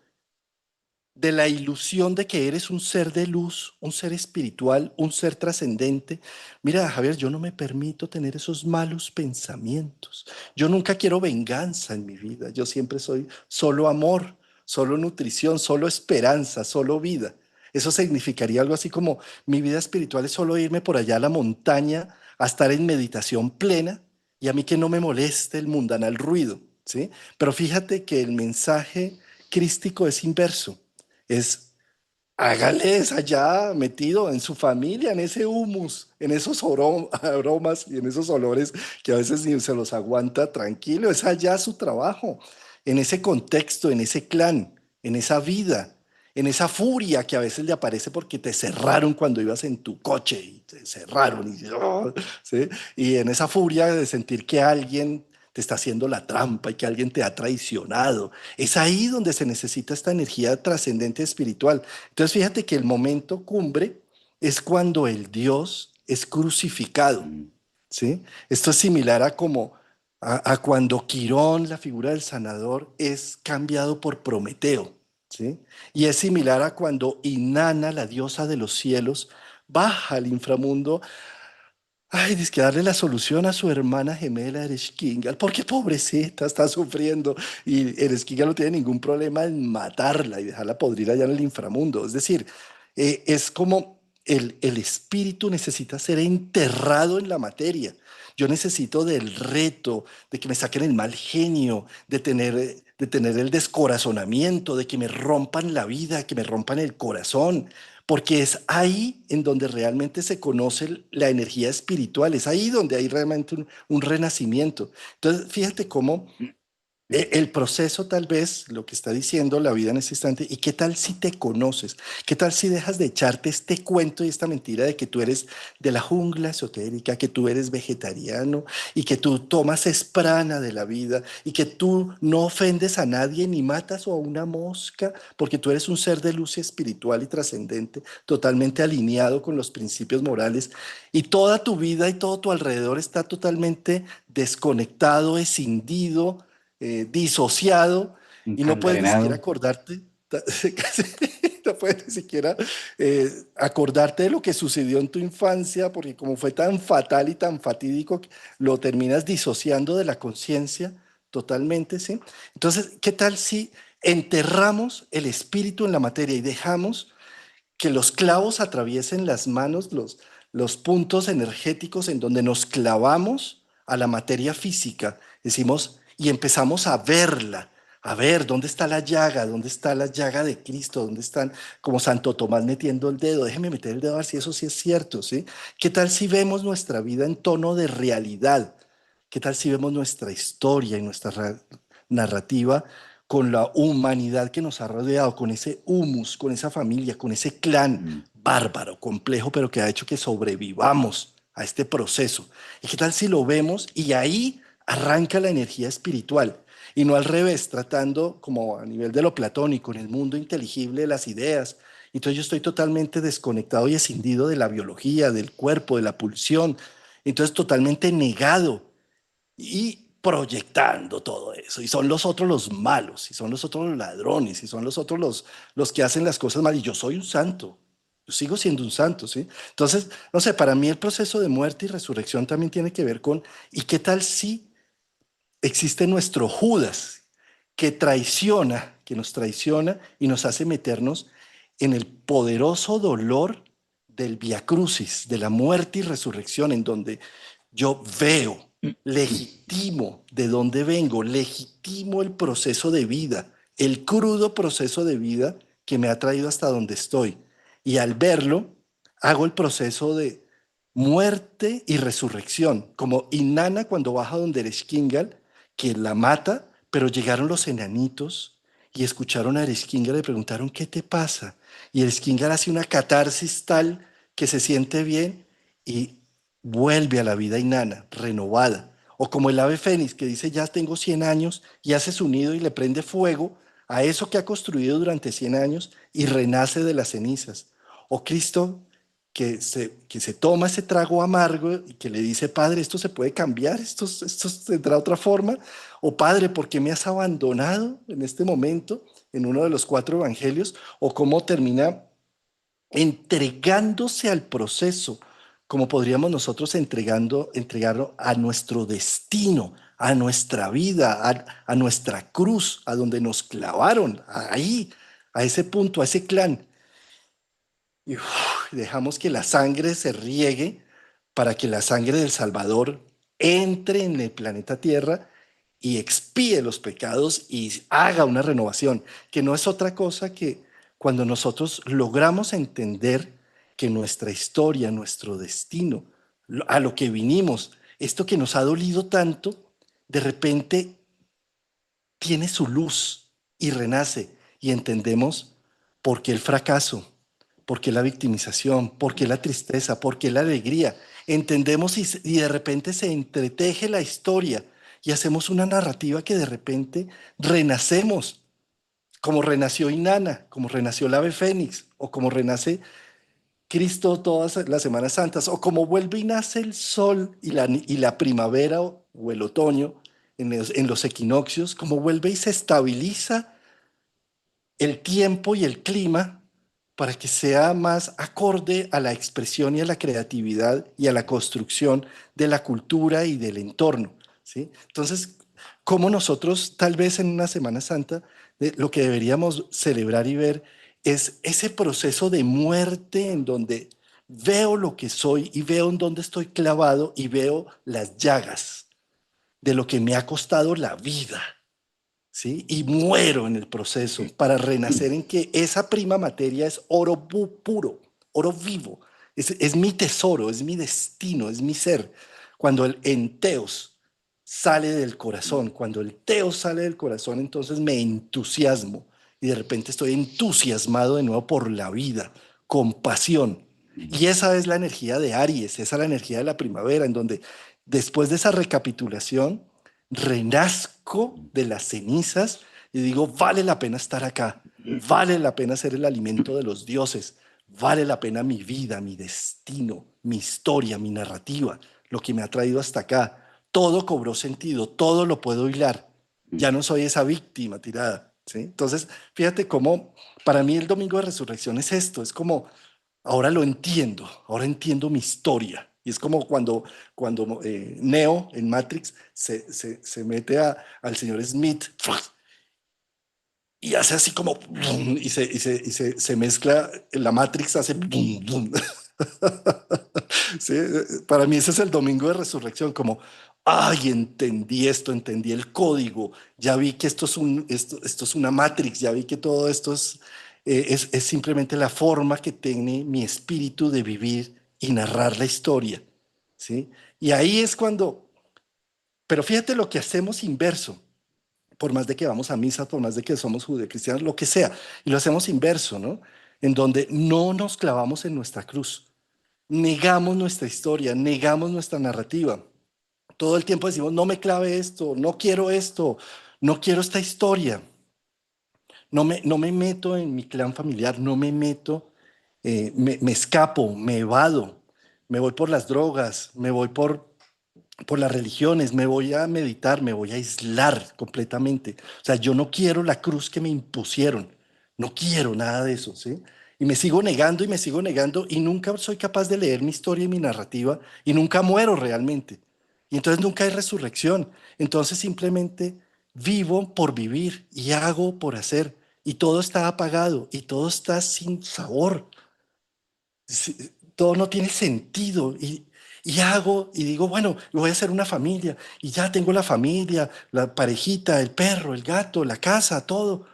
de la ilusión de que eres un ser de luz, un ser espiritual, un ser trascendente. Mira, Javier, yo no me permito tener esos malos pensamientos. Yo nunca quiero venganza en mi vida. Yo siempre soy solo amor, solo nutrición, solo esperanza, solo vida. Eso significaría algo así como mi vida espiritual es solo irme por allá a la montaña a estar en meditación plena y a mí que no me moleste el mundanal ruido, ¿sí? Pero fíjate que el mensaje crístico es inverso, es hágales allá metido en su familia, en ese humus, en esos aromas y en esos olores que a veces ni se los aguanta tranquilo. Es allá su trabajo, en ese contexto, en ese clan, en esa vida, en esa furia que a veces le aparece porque te cerraron cuando ibas en tu coche y te cerraron. Y, ¡oh! ¿Sí? Y en esa furia de sentir que alguien te está haciendo la trampa y que alguien te ha traicionado. Es ahí donde se necesita esta energía trascendente espiritual. Entonces fíjate que el momento cumbre es cuando el Dios es crucificado, Mm. ¿sí? Esto es similar a como a cuando Quirón, la figura del sanador, es cambiado por Prometeo, ¿sí? Y es similar a cuando Inanna, la diosa de los cielos, baja al inframundo. Ay, dice que darle la solución a su hermana gemela Ereshkigal, porque pobrecita está sufriendo y Ereshkigal no tiene ningún problema en matarla y dejarla podrir allá en el inframundo. Es decir, es como el espíritu necesita ser enterrado en la materia. Yo necesito del reto, de que me saquen el mal genio, de tener el descorazonamiento, de que me rompan la vida, que me rompan el corazón, porque es ahí en donde realmente se conoce la energía espiritual, es ahí donde hay realmente un renacimiento. Entonces, fíjate cómo el proceso tal vez, lo que está diciendo la vida en ese instante, y qué tal si te conoces, qué tal si dejas de echarte este cuento y esta mentira de que tú eres de la jungla esotérica, que tú eres vegetariano y que tú tomas esprana de la vida y que tú no ofendes a nadie ni matas a una mosca porque tú eres un ser de luz espiritual y trascendente, totalmente alineado con los principios morales y toda tu vida y todo tu alrededor está totalmente desconectado, escindido, disociado y no puedes ni siquiera Encadenado. acordarte. no puedes ni siquiera acordarte de lo que sucedió en tu infancia, porque como fue tan fatal y tan fatídico, lo terminas disociando de la conciencia totalmente, ¿sí? Entonces, ¿qué tal si enterramos el espíritu en la materia y dejamos que los clavos atraviesen las manos, los puntos energéticos en donde nos clavamos a la materia física? Decimos, y empezamos a verla, a ver dónde está la llaga de Cristo, dónde están, como Santo Tomás metiendo el dedo, déjeme meter el dedo a ver si eso sí es cierto, ¿sí? ¿Qué tal si vemos nuestra vida en tono de realidad? ¿Qué tal si vemos nuestra historia y nuestra narrativa con la humanidad que nos ha rodeado, con ese humus, con esa familia, con ese clan Mm. bárbaro, complejo, pero que ha hecho que sobrevivamos a este proceso? ¿Y qué tal si lo vemos y ahí arranca la energía espiritual? Y no al revés, tratando como a nivel de lo platónico, en el mundo inteligible de las ideas. Entonces yo estoy totalmente desconectado y escindido de la biología, del cuerpo, de la pulsión. Entonces totalmente negado y proyectando todo eso. Y son los otros los malos, y son los otros los ladrones, y son los otros los que hacen las cosas mal. Y yo soy un santo, yo sigo siendo un santo, ¿sí? Entonces, no sé, para mí el proceso de muerte y resurrección también tiene que ver con, ¿y qué tal si existe nuestro Judas que traiciona, que nos traiciona y nos hace meternos en el poderoso dolor del Vía Crucis, de la muerte y resurrección, en donde yo veo, legitimo de dónde vengo, legitimo el proceso de vida, el crudo proceso de vida que me ha traído hasta donde estoy. Y al verlo, hago el proceso de muerte y resurrección, como Inanna cuando baja donde Ereshkigal, que la mata, pero llegaron los enanitos y escucharon a Ereshkigal y le preguntaron, ¿qué te pasa? Y Ereshkigal hace una catarsis tal que se siente bien y vuelve a la vida Inanna, renovada. O como el ave fénix que dice, ya tengo 100 años y hace su nido y le prende fuego a eso que ha construido durante 100 años y renace de las cenizas. O Cristo que se toma ese trago amargo y que le dice, Padre, esto se puede cambiar, esto tendrá otra forma. O Padre, ¿por qué me has abandonado en este momento en uno de los 4 evangelios? O cómo termina entregándose al proceso, como podríamos nosotros entregarlo a nuestro destino, a nuestra vida, a nuestra cruz, a donde nos clavaron, ahí, a ese punto, a ese clan. Y dejamos que la sangre se riegue para que la sangre del Salvador entre en el planeta Tierra y expíe los pecados y haga una renovación, que no es otra cosa que cuando nosotros logramos entender que nuestra historia, nuestro destino, a lo que vinimos, esto que nos ha dolido tanto, de repente tiene su luz y renace y entendemos por qué el fracaso, por qué la victimización, por qué la tristeza, por qué la alegría. Entendemos y de repente se entreteje la historia y hacemos una narrativa que de repente renacemos, como renació Inanna, como renació el ave fénix, o como renace Cristo todas las Semanas Santas, o como vuelve y nace el sol y la primavera o el otoño en los equinoccios, como vuelve y se estabiliza el tiempo y el clima para que sea más acorde a la expresión y a la creatividad y a la construcción de la cultura y del entorno, ¿sí? Entonces, como nosotros tal vez en una Semana Santa, lo que deberíamos celebrar y ver es ese proceso de muerte en donde veo lo que soy y veo en dónde estoy clavado y veo las llagas de lo que me ha costado la vida, ¿sí? Y muero en el proceso para renacer en que esa prima materia es oro puro, oro vivo. Es mi tesoro, es mi destino, es mi ser. Cuando el enteos sale del corazón, cuando el teos sale del corazón, entonces me entusiasmo y de repente estoy entusiasmado de nuevo por la vida, con pasión. Y esa es la energía de Aries, esa es la energía de la primavera, en donde después de esa recapitulación, renazco de las cenizas y digo, vale la pena estar acá, vale la pena ser el alimento de los dioses, vale la pena mi vida, mi destino, mi historia, mi narrativa, lo que me ha traído hasta acá. Todo cobró sentido, todo lo puedo hilar. Ya no soy esa víctima tirada, ¿sí? Entonces, fíjate cómo para mí el domingo de resurrección es esto, es como, ahora lo entiendo, ahora entiendo mi historia. Y es como cuando Neo en Matrix se mete al señor Smith y hace así como, boom, se mezcla, la Matrix hace boom, boom. Sí, para mí ese es el domingo de resurrección, como, ay, entendí esto, entendí el código, ya vi que esto es una Matrix, ya vi que todo esto es simplemente la forma que tiene mi espíritu de vivir y narrar la historia, ¿sí? Y ahí es cuando, pero fíjate lo que hacemos inverso, por más de que vamos a misa, por más de que somos judeocristianos, lo que sea, y lo hacemos inverso, ¿no? En donde no nos clavamos en nuestra cruz, negamos nuestra historia, negamos nuestra narrativa. Todo el tiempo decimos, no me clave esto, no quiero esta historia, no me meto en mi clan familiar, no me meto, me escapo, me evado, me voy por las drogas, me voy por las religiones, me voy a meditar, me voy a aislar completamente. O sea, yo no quiero la cruz que me impusieron, no quiero nada de eso, ¿sí? Y me sigo negando y me sigo negando y nunca soy capaz de leer mi historia y mi narrativa y nunca muero realmente. Y entonces nunca hay resurrección. Entonces simplemente vivo por vivir y hago por hacer y todo está apagado y todo está sin sabor. Sí, todo no tiene sentido y hago y digo, bueno, voy a hacer una familia y ya tengo la familia, la parejita, el perro, el gato, la casa, todo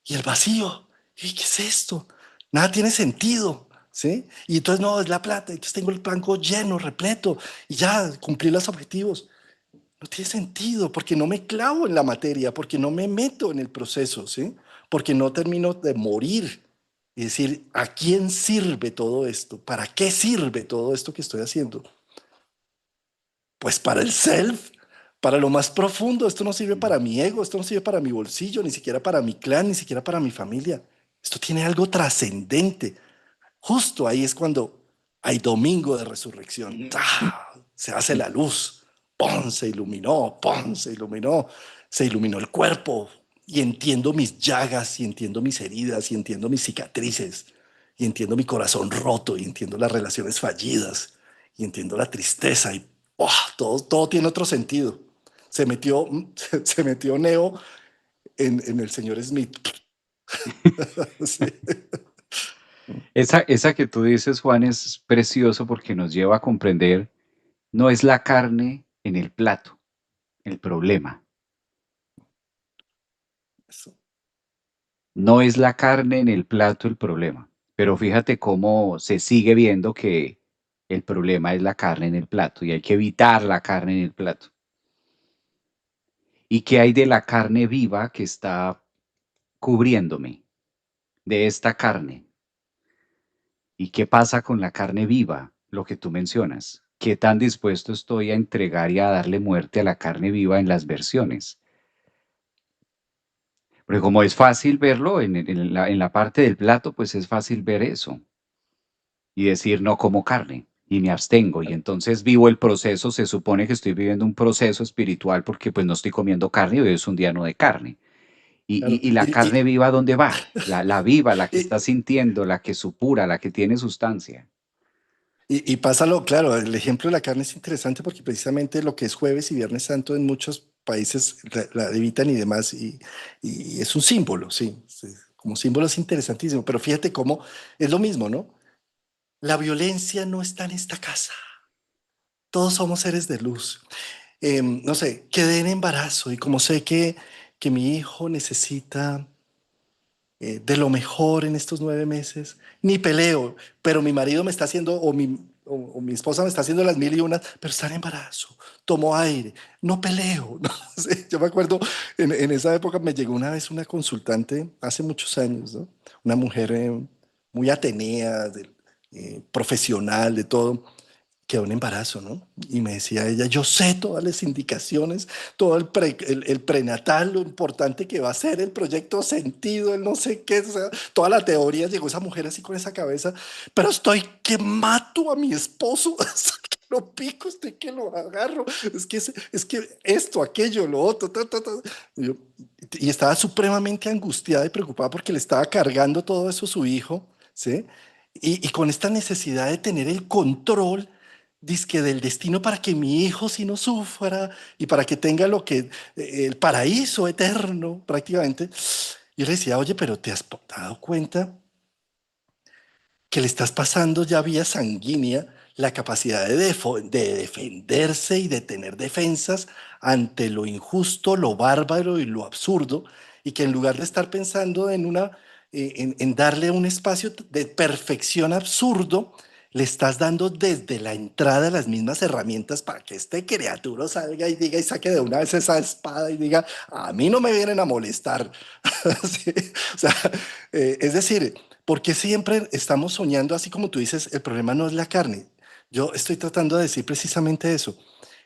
y el vacío. ¿Y qué es esto? Nada tiene sentido, ¿sí? Y entonces no, es la plata, entonces tengo el banco lleno, repleto y ya cumplí los objetivos. No tiene sentido porque no me clavo en la materia, porque no me meto en el proceso, ¿sí? Porque no termino de morir y decir, ¿a quién sirve todo esto? ¿Para qué sirve todo esto que estoy haciendo? Pues para el self, para lo más profundo. Esto no sirve para mi ego, esto no sirve para mi bolsillo, ni siquiera para mi clan, ni siquiera para mi familia. Esto tiene algo trascendente. Justo ahí es cuando hay domingo de resurrección. ¡Ah! Se hace la luz. ¡Pum! Se iluminó. ¡Pum! Se iluminó. Se iluminó el cuerpo. Y entiendo mis llagas, y entiendo mis heridas, y entiendo mis cicatrices, y entiendo mi corazón roto, y entiendo las relaciones fallidas, y entiendo la tristeza, y ¡oh! Todo tiene otro sentido. Se metió, se metió Neo en el señor Smith. Sí. Esa que tú dices, Juan, es precioso porque nos lleva a comprender, no es la carne en el plato el problema, Eso. no es la carne en el plato el problema, pero fíjate cómo se sigue viendo que el problema es la carne en el plato y hay que evitar la carne en el plato. ¿Y qué hay de la carne viva que está cubriéndome, de esta carne? ¿Y qué pasa con la carne viva? Lo que tú mencionas. ¿Qué tan dispuesto estoy a entregar y a darle muerte a la carne viva en las versiones? Porque como es fácil verlo en la parte del plato, pues es fácil ver eso y decir no como carne y me abstengo y entonces vivo el proceso, se supone que estoy viviendo un proceso espiritual porque pues no estoy comiendo carne, hoy es un día no de carne. Claro. Y la carne viva, ¿dónde va? La viva, la que está Y, sintiendo, la que supura, la que tiene sustancia. y pásalo, claro, el ejemplo de la carne es interesante porque precisamente lo que es jueves y viernes santo en muchos países la evitan y demás, y es un símbolo, sí, sí, como símbolo es interesantísimo, pero fíjate cómo es lo mismo, ¿no? La violencia no está en esta casa, todos somos seres de luz. No sé, quedé en embarazo y como sé que mi hijo necesita de lo mejor en estos 9 meses, ni peleo, pero mi marido me está haciendo, o mi esposa me está haciendo las mil y unas, pero está en embarazo, tomo aire, no peleo. No sé, yo me acuerdo, en esa época me llegó una vez una consultante, hace muchos años, ¿no? Una mujer muy atenea, profesional, de todo, quedó un embarazo, ¿no? Y me decía ella, yo sé todas las indicaciones, todo el prenatal, lo importante que va a ser el proyecto sentido, el no sé qué, o sea, toda la teoría, llegó esa mujer así con esa cabeza, pero estoy que mato a mi esposo. lo pico, usted que lo agarro, es que esto, aquello, lo otro, Y, yo- y estaba supremamente angustiada y preocupada porque le estaba cargando todo eso a su hijo, ¿sí? Y con esta necesidad de tener el control, dizque del destino para que mi hijo sí no sufra y para que tenga el paraíso eterno, prácticamente. Yo le decía, oye, pero ¿te has dado cuenta que le estás pasando ya vía sanguínea la capacidad de defenderse y de tener defensas ante lo injusto, lo bárbaro y lo absurdo, y que en lugar de estar pensando en darle un espacio de perfección absurdo, le estás dando desde la entrada las mismas herramientas para que este criatura salga y diga y saque de una vez esa espada y diga, a mí no me vienen a molestar. Sí, o sea, es decir, porque siempre estamos soñando, así como tú dices, el problema no es la carne. Yo estoy tratando de decir precisamente eso.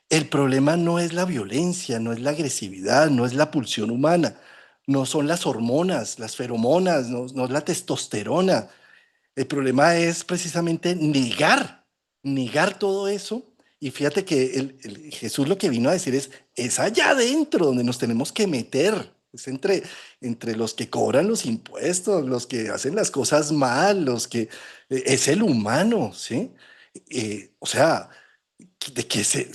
El problema no es la violencia, no es la agresividad, no es la pulsión humana, no son las hormonas, las feromonas, no es la testosterona. El problema es precisamente negar todo eso. Y fíjate que Jesús lo que vino a decir es allá adentro donde nos tenemos que meter. Es entre los que cobran los impuestos, los que hacen las cosas mal, es el humano, ¿sí? O sea,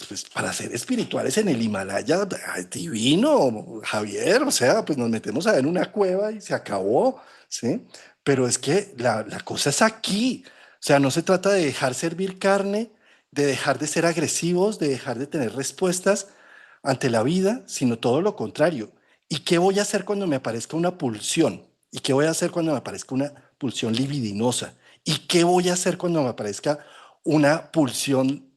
pues, para ser espirituales en el Himalaya, divino, Javier, o sea, pues nos metemos a en una cueva y se acabó, ¿sí? Pero es que la cosa es aquí, o sea, no se trata de dejar servir carne, de dejar de ser agresivos, de dejar de tener respuestas ante la vida, sino todo lo contrario. ¿Y qué voy a hacer cuando me aparezca una pulsión? ¿Y qué voy a hacer cuando me aparezca una pulsión libidinosa? ¿Y qué voy a hacer cuando me aparezca una pulsión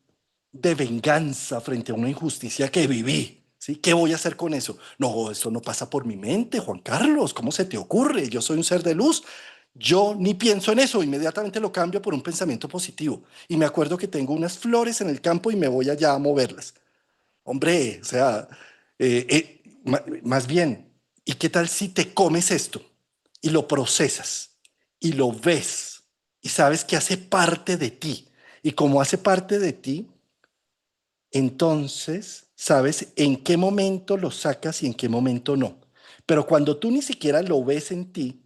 de venganza frente a una injusticia que viví? ¿Sí? ¿Qué voy a hacer con eso? No, eso no pasa por mi mente, Juan Carlos. ¿Cómo se te ocurre? Yo soy un ser de luz. Yo ni pienso en eso, inmediatamente lo cambio por un pensamiento positivo. Y me acuerdo que tengo unas flores en el campo y me voy allá a moverlas. Hombre, o sea, más bien, ¿y qué tal si te comes esto y lo procesas y lo ves y sabes que hace parte de ti? Y como hace parte de ti, entonces sabes en qué momento lo sacas y en qué momento no. Pero cuando tú ni siquiera lo ves en ti,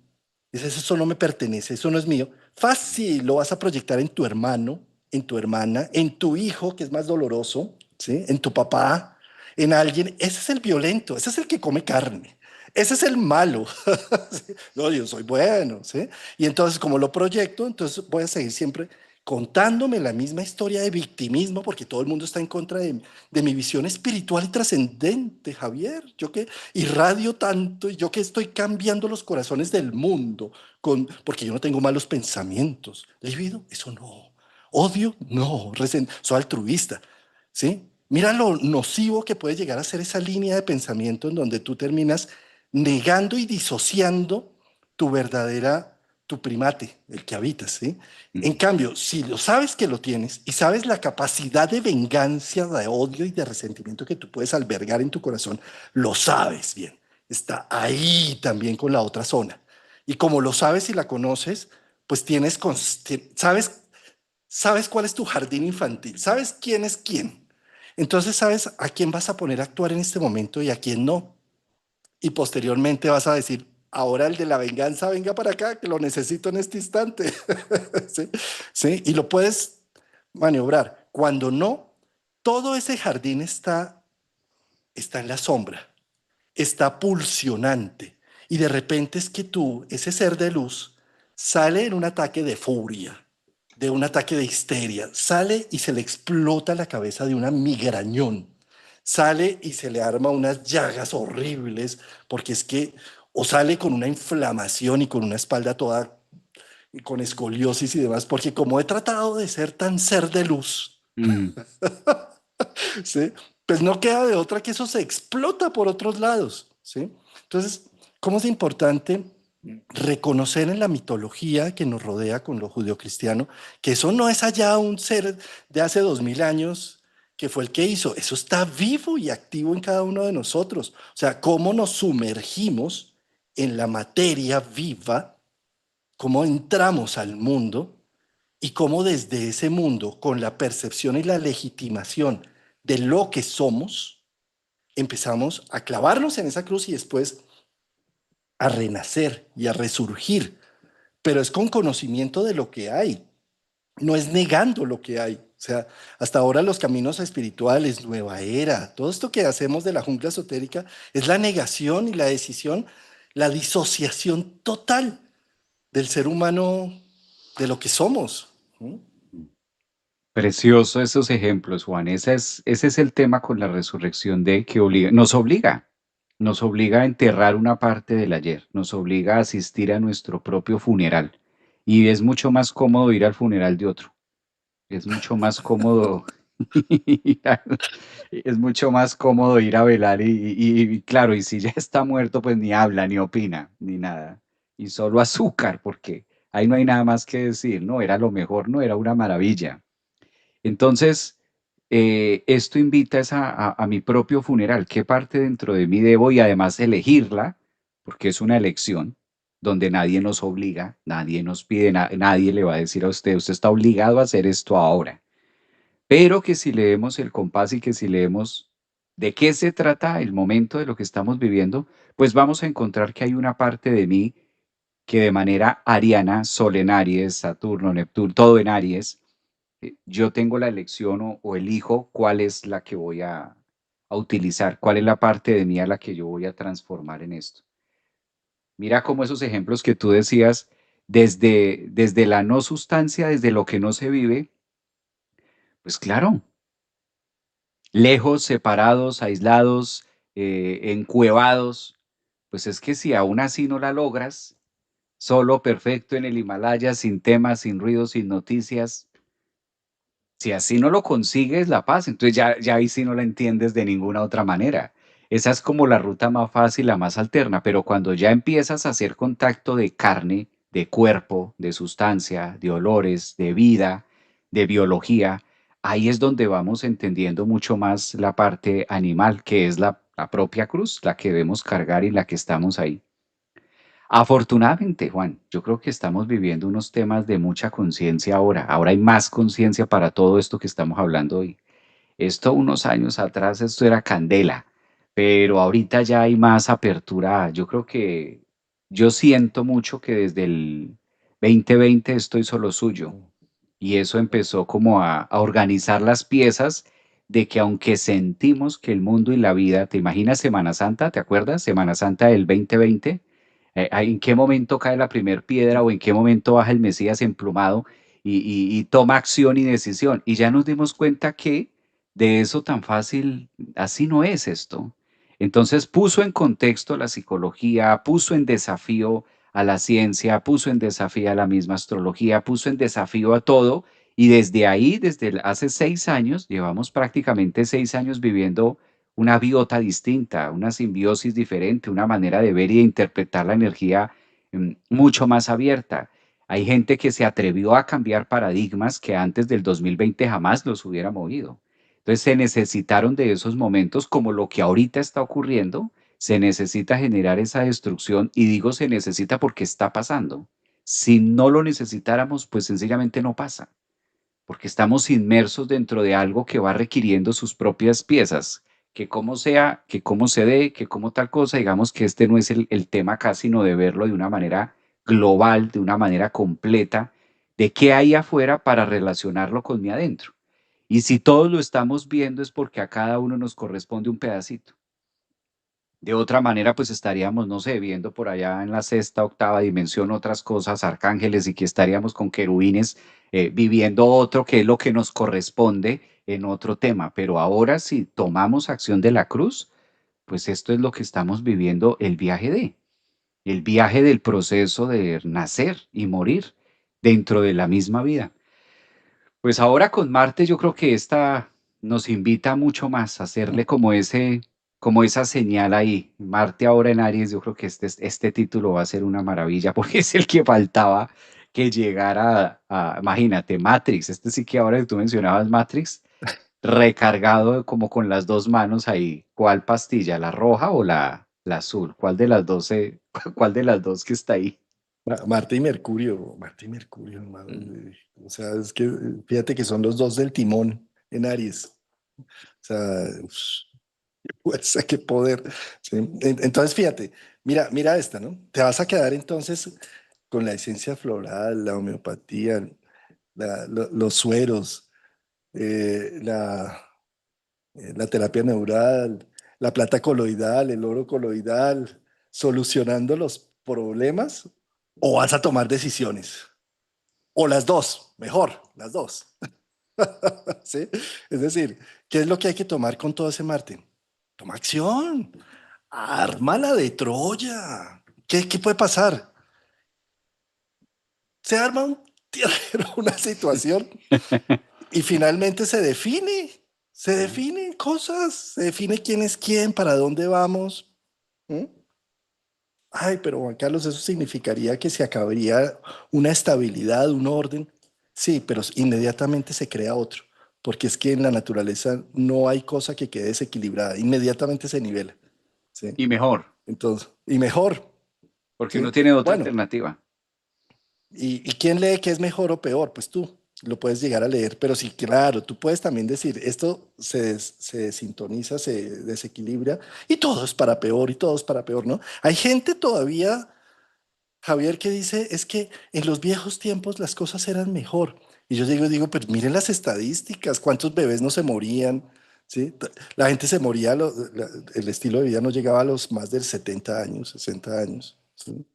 dices, eso no me pertenece, eso no es mío, fácil, lo vas a proyectar en tu hermano, en tu hermana, en tu hijo, que es más doloroso, ¿sí? En tu papá, en alguien. Ese es el violento, ese es el que come carne. Ese es el malo. ¿Sí? No, yo soy bueno, ¿sí? Y entonces, como lo proyecto, entonces voy a seguir siempre contándome la misma historia de victimismo, porque todo el mundo está en contra de mi visión espiritual y trascendente, Javier. Yo que irradio tanto y yo que estoy cambiando los corazones del mundo, porque yo no tengo malos pensamientos. Libido, eso no. Odio, no. Soy altruista, ¿sí? Mira lo nocivo que puede llegar a ser esa línea de pensamiento en donde tú terminas negando y disociando tu verdadera, tu primate, el que habitas, ¿sí? En Ujú. cambio, si lo sabes que lo tienes y sabes la capacidad de venganza, de odio y de resentimiento que tú puedes albergar en tu corazón, lo sabes bien. Está ahí también con la otra zona. Y como lo sabes y la conoces, pues sabes cuál es tu jardín infantil, sabes quién es quién. Entonces sabes a quién vas a poner a actuar en este momento y a quién no. Y posteriormente vas a decir, ahora el de la venganza, venga para acá, que lo necesito en este instante. ¿Sí? ¿Sí? Y lo puedes maniobrar. Cuando no, todo ese jardín está en la sombra, está pulsionante. Y de repente es que tú, ese ser de luz, sale en un ataque de furia, de un ataque de histeria, sale y se le explota la cabeza de una migrañón, sale y se le arma unas llagas horribles, porque es que, o sale con una inflamación y con una espalda toda, y con escoliosis y demás, porque como he tratado de ser tan ser de luz, Mm. ¿sí? Pues no queda de otra que eso se explota por otros lados, ¿sí? Entonces, ¿cómo es importante reconocer en la mitología que nos rodea con lo judeocristiano que eso no es allá un ser de hace 2000 años que fue el que hizo? Eso está vivo y activo en cada uno de nosotros. O sea, cómo nos sumergimos en la materia viva, cómo entramos al mundo y cómo desde ese mundo, con la percepción y la legitimación de lo que somos, empezamos a clavarnos en esa cruz y después a renacer y a resurgir, pero es con conocimiento de lo que hay, no es negando lo que hay. O sea, hasta ahora los caminos espirituales, nueva era, todo esto que hacemos de la jungla esotérica es la negación y la decisión, la disociación total del ser humano de lo que somos. ¿Mm? Precioso esos ejemplos, Juan. Ese es el tema con la resurrección de que nos obliga a enterrar una parte del ayer, nos obliga a asistir a nuestro propio funeral. Y es mucho más cómodo ir al funeral de otro. Es mucho más cómodo ir es mucho más cómodo ir a velar y claro, y si ya está muerto, pues ni habla, ni opina, ni nada. Y solo azúcar, porque ahí no hay nada más que decir, no, era lo mejor, no, era una maravilla. Entonces, esto invita es a mi propio funeral, qué parte dentro de mí debo y además elegirla, porque es una elección donde nadie nos obliga, nadie nos pide, nadie le va a decir a usted, usted está obligado a hacer esto ahora. Pero que si leemos el compás y que si leemos de qué se trata el momento de lo que estamos viviendo, pues vamos a encontrar que hay una parte de mí que de manera ariana, Sol en Aries, Saturno, Neptuno, todo en Aries, yo tengo la elección o elijo cuál es la que voy a utilizar, cuál es la parte de mí a la que yo voy a transformar en esto. Mira cómo esos ejemplos que tú decías, desde la no sustancia, desde lo que no se vive, pues claro, lejos, separados, aislados, encuevados, pues es que si aún así no la logras, solo perfecto en el Himalaya, sin temas, sin ruidos, sin noticias, si así no lo consigues, la paz, entonces ya ahí sí no la entiendes de ninguna otra manera. Esa es como la ruta más fácil, la más alterna, pero cuando ya empiezas a hacer contacto de carne, de cuerpo, de sustancia, de olores, de vida, de biología, ahí es donde vamos entendiendo mucho más la parte animal, que es la propia cruz, la que debemos cargar y la que estamos ahí. Afortunadamente, Juan, yo creo que estamos viviendo unos temas de mucha conciencia ahora. Ahora hay más conciencia para todo esto que estamos hablando hoy. Esto unos años atrás, esto era candela, pero ahorita ya hay más apertura. Yo creo que yo siento mucho que desde el 2020 estoy solo suyo y eso empezó como a organizar las piezas de que aunque sentimos que el mundo y la vida, ¿te imaginas Semana Santa? ¿Te acuerdas? Semana Santa del 2020. ¿En qué momento cae la primer piedra o en qué momento baja el Mesías emplumado y toma acción y decisión? Y ya nos dimos cuenta que de eso tan fácil, así no es esto. Entonces puso en contexto la psicología, puso en desafío a la ciencia, puso en desafío a la misma astrología, puso en desafío a todo. Y desde ahí, hace 6 años, llevamos prácticamente 6 años viviendo una biota distinta, una simbiosis diferente, una manera de ver y de interpretar la energía mucho más abierta. Hay gente que se atrevió a cambiar paradigmas que antes del 2020 jamás los hubiera movido. Entonces se necesitaron de esos momentos como lo que ahorita está ocurriendo, se necesita generar esa destrucción y digo se necesita porque está pasando. Si no lo necesitáramos, pues sencillamente no pasa, porque estamos inmersos dentro de algo que va requiriendo sus propias piezas, que como sea, que cómo se dé, que como tal cosa, digamos que este no es el tema acá, sino de verlo de una manera global, de una manera completa, de qué hay afuera para relacionarlo con mi adentro. Y si todos lo estamos viendo es porque a cada uno nos corresponde un pedacito. De otra manera, pues estaríamos, no sé, viendo por allá en la sexta, octava dimensión otras cosas, arcángeles, y que estaríamos con querubines viviendo otro que es lo que nos corresponde en otro tema. Pero ahora si tomamos acción de la cruz, pues esto es lo que estamos viviendo, el viaje del proceso de nacer y morir dentro de la misma vida. Pues ahora con Marte yo creo que esta nos invita mucho más a hacerle como esa señal ahí. Marte ahora en Aries, yo creo que este título va a ser una maravilla porque es el que faltaba que llegara imagínate, Matrix, este sí que ahora que tú mencionabas Matrix, recargado como con las dos manos ahí. ¿Cuál pastilla, la roja o la azul? ¿Cuál de las dos, cuál de las dos que está ahí? Marte y Mercurio, hermano. Mm. O sea, es que fíjate que son los dos del timón en Aries. O sea, fuerza, qué poder. ¿Sí? Entonces, fíjate, mira esta, ¿no? Te vas a quedar entonces con la esencia floral, la homeopatía, los sueros, la terapia neural, la plata coloidal, el oro coloidal, solucionando los problemas, o vas a tomar decisiones, o las dos, mejor, las dos. ¿Sí? Es decir, ¿qué es lo que hay que tomar con todo ese Marte? Toma acción, ármala de Troya. ¿Qué puede pasar? Se arma un tierrero, una situación y finalmente se definen cosas, se define quién es quién, para dónde vamos. ¿Mm? Ay, pero Juan Carlos, eso significaría que se acabaría una estabilidad, un orden. Sí, pero inmediatamente se crea otro, porque es que en la naturaleza no hay cosa que quede desequilibrada, inmediatamente se nivela, ¿sí? Y mejor, Entonces, y mejor, porque no ¿sí? tiene otra Bueno, alternativa. ¿y quién lee que es mejor o peor? Pues tú lo puedes llegar a leer, pero sí, claro, tú puedes también decir, esto se desintoniza, se desequilibra y todo es para peor y todo es para peor, ¿no? Hay gente todavía, Javier, que dice, es que en los viejos tiempos las cosas eran mejor. Y yo digo, pero miren las estadísticas, cuántos bebés no se morían, ¿sí? La gente se moría, el estilo de vida no llegaba a los más de 70 años, 60 años, ¿sí?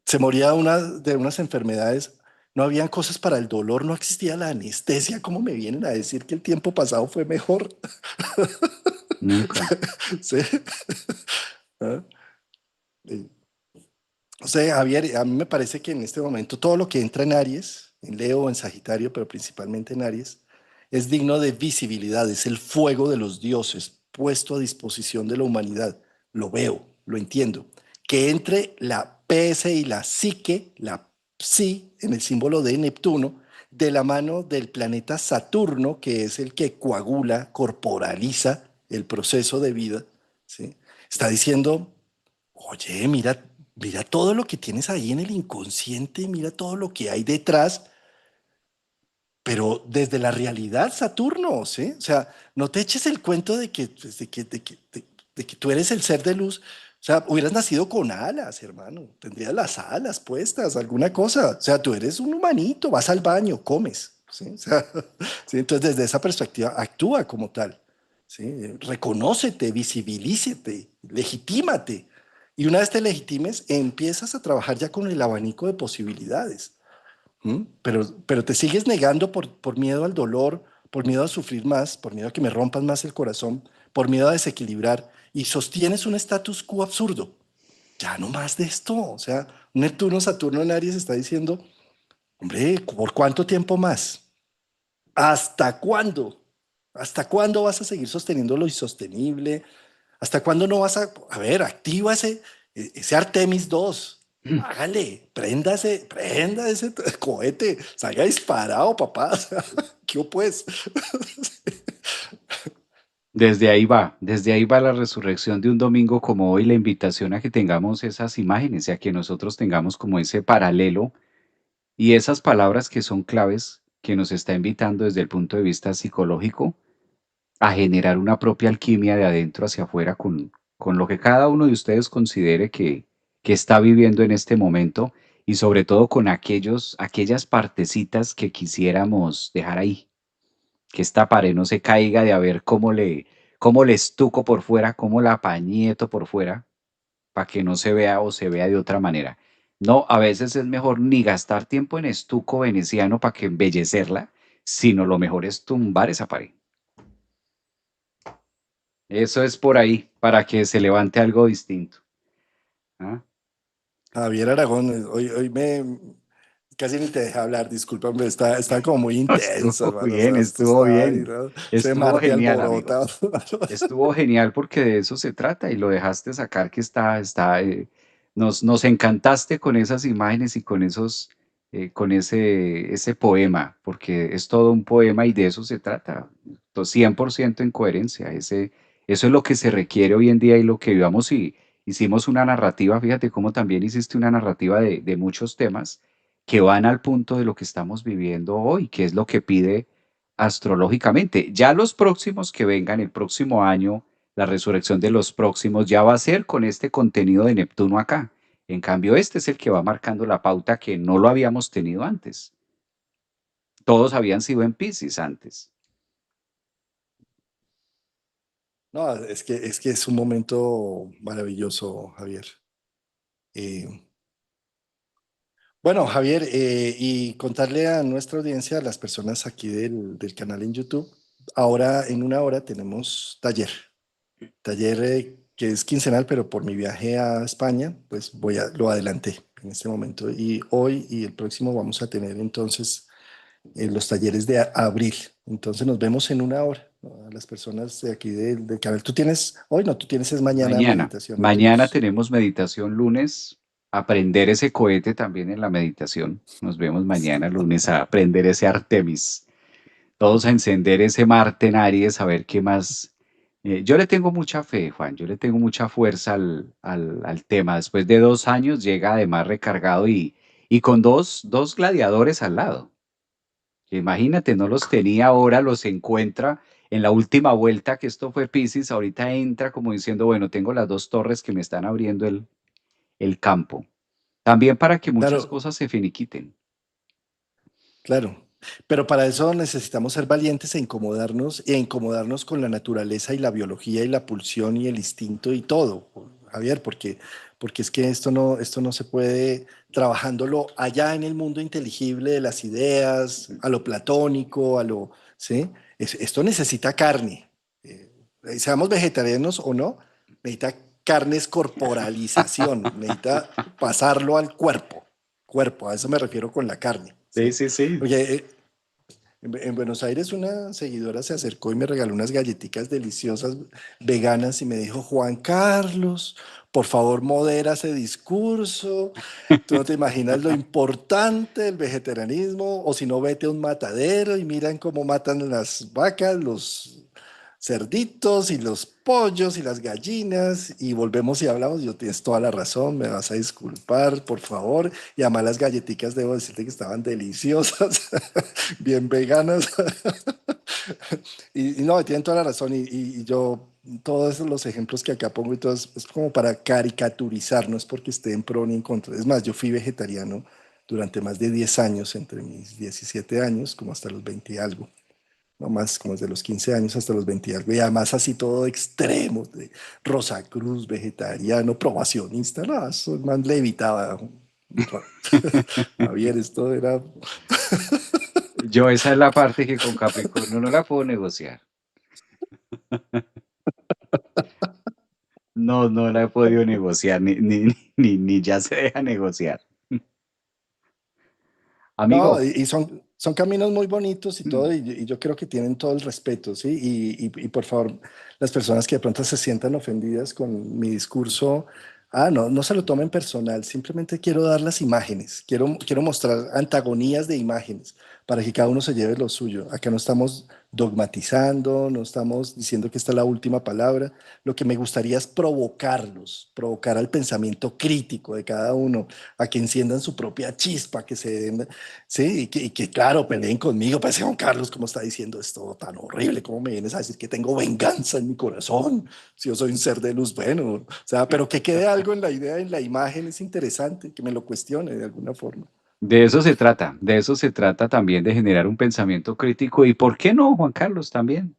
Se moría de unas enfermedades, no habían cosas para el dolor, no existía la anestesia. ¿Cómo me vienen a decir que el tiempo pasado fue mejor? Nunca. ¿Sí? ¿Ah? Eh, O sea, Javier, a mí me parece que en este momento todo lo que entra en Aries, en Leo o en Sagitario, pero principalmente en Aries, es digno de visibilidad, es el fuego de los dioses puesto a disposición de la humanidad. Lo veo, lo entiendo. Que entre la PS y la psique, la psi, en el símbolo de Neptuno, de la mano del planeta Saturno, que es el que coagula, corporaliza el proceso de vida, ¿sí? Está diciendo, oye, mira todo lo que tienes ahí en el inconsciente, mira todo lo que hay detrás, pero desde la realidad, Saturno, ¿sí? O sea, no te eches el cuento de que, pues, de que tú eres el ser de luz. O sea, hubieras nacido con alas, hermano. Tendrías las alas puestas, alguna cosa. O sea, tú eres un humanito, vas al baño, comes, ¿sí? O sea, ¿sí? Entonces, desde esa perspectiva, actúa como tal, ¿sí? Reconócete, visibilícete, legitímate. Y una vez te legitimes, empiezas a trabajar ya con el abanico de posibilidades. ¿Mm? Pero te sigues negando por miedo al dolor, por miedo a sufrir más, por miedo a que me rompan más el corazón, por miedo a desequilibrar y sostienes un status quo absurdo. Ya no más de esto. O sea, Neptuno, Saturno en Aries está diciendo, hombre, ¿por cuánto tiempo más? ¿Hasta cuándo? ¿Hasta cuándo vas a seguir sosteniendo lo insostenible? ¿Hasta cuándo no vas a ver, activa ese Artemis 2? Hágale, prenda ese cohete, salga disparado, papá. O sea, ¿qué pues? Desde ahí va la resurrección de un domingo como hoy, la invitación a que tengamos esas imágenes y a que nosotros tengamos como ese paralelo y esas palabras que son claves que nos está invitando desde el punto de vista psicológico a generar una propia alquimia de adentro hacia afuera con lo que cada uno de ustedes considere que está viviendo en este momento y sobre todo con aquellas partecitas que quisiéramos dejar ahí, que esta pared no se caiga de a ver cómo le estuco por fuera, cómo la pañeto por fuera, para que no se vea o se vea de otra manera. No, a veces es mejor ni gastar tiempo en estuco veneciano para que embellecerla, sino lo mejor es tumbar esa pared. Eso es por ahí, para que se levante algo distinto. ¿Ah? Javier Aragón, hoy casi ni te deja hablar, discúlpame, está como muy intenso, hermano. O sea, esto Estuvo está ahí, bien, ¿no? Ese estuvo Marte genial, amigo. alborotado. Estuvo genial porque de eso se trata y lo dejaste sacar que nos encantaste con esas imágenes y con con ese poema, porque es todo un poema y de eso se trata, 100% en coherencia, eso es lo que se requiere hoy en día y lo que vivamos hicimos una narrativa, fíjate cómo también hiciste una narrativa de muchos temas que van al punto de lo que estamos viviendo hoy, que es lo que pide astrológicamente. Ya los próximos que vengan, el próximo año, la resurrección de los próximos, ya va a ser con este contenido de Neptuno acá. En cambio, este es el que va marcando la pauta que no lo habíamos tenido antes. Todos habían sido en Piscis antes. No, es que es un momento maravilloso, Javier. Eh, bueno, Javier, y contarle a nuestra audiencia, a las personas aquí del canal en YouTube, ahora en una hora tenemos taller que es quincenal, pero por mi viaje a España, pues lo adelanté en este momento. Y hoy y el próximo vamos a tener entonces los talleres de abril. Entonces nos vemos en una hora, ¿no? A las personas de aquí del canal. Tú tienes, hoy no, tú tienes es mañana Mañana, meditación, no mañana tenemos. tenemos meditación lunes, aprender ese cohete también en la meditación. Nos vemos mañana lunes a aprender ese Artemis. Todos a encender ese Marte en Aries, a ver qué más. Yo le tengo mucha fe, Juan, yo le tengo mucha fuerza al tema. Después de 2 años llega además recargado y con dos gladiadores al lado. Imagínate, no los tenía ahora, los encuentra en la última vuelta, que esto fue Piscis, ahorita entra como diciendo, bueno, tengo las dos torres que me están abriendo el campo. También para que muchas Claro, cosas se finiquiten. claro. Pero para eso necesitamos ser valientes e incomodarnos con la naturaleza y la biología y la pulsión y el instinto y todo, Javier, porque es que esto no se puede trabajándolo allá en el mundo inteligible de las ideas, a lo platónico, ¿sí? Esto necesita carne. Seamos vegetarianos o no, necesita carnes corporalización, necesita pasarlo al cuerpo, a eso me refiero con la carne, Sí, ¿sí? sí, sí. Porque en Buenos Aires una seguidora se acercó y me regaló unas galletitas deliciosas veganas y me dijo, Juan Carlos, por favor modera ese discurso, tú no te imaginas lo importante del vegetarianismo, o si no, vete a un matadero y miran cómo matan las vacas, los cerditos y los pollos y las gallinas y volvemos y hablamos, yo tienes toda la razón, me vas a disculpar, por favor, y además las galletitas debo decirte que estaban deliciosas, bien veganas, y no, tienen toda la razón, y yo, todos los ejemplos que acá pongo y todo es como para caricaturizar, no es porque esté en pro ni en contra, es más, yo fui vegetariano durante más de 10 años, entre mis 17 años, como hasta los 20 y algo no más como desde los 15 años hasta los 20 y algo, y además así todo extremo, de Rosacruz, vegetariano, probacionista, no, eso man le evitaba. Javier, esto era... Yo esa es la parte que con Capricornio no la puedo negociar. No, no la he podido negociar, ni ya se deja negociar. No, Amigo, y son caminos muy bonitos y mm, todo, y yo creo que tienen todo el respeto, ¿sí? Y por favor, las personas que de pronto se sientan ofendidas con mi discurso, no, no se lo tomen personal, simplemente quiero dar las imágenes, quiero mostrar antagonías de imágenes para que cada uno se lleve lo suyo. Acá no estamos dogmatizando, no estamos diciendo que esta es la última palabra, lo que me gustaría es provocar al pensamiento crítico de cada uno, a que enciendan su propia chispa, que se den sí, y que, claro, peleen conmigo, parece Juan Carlos, ¿cómo está diciendo esto tan horrible? ¿Cómo me vienes a decir que tengo venganza en mi corazón? Si yo soy un ser de luz, bueno, o sea, pero que quede algo en la idea, en la imagen, es interesante, que me lo cuestione de alguna forma. de eso se trata también de generar un pensamiento crítico y ¿por qué no, Juan Carlos, también?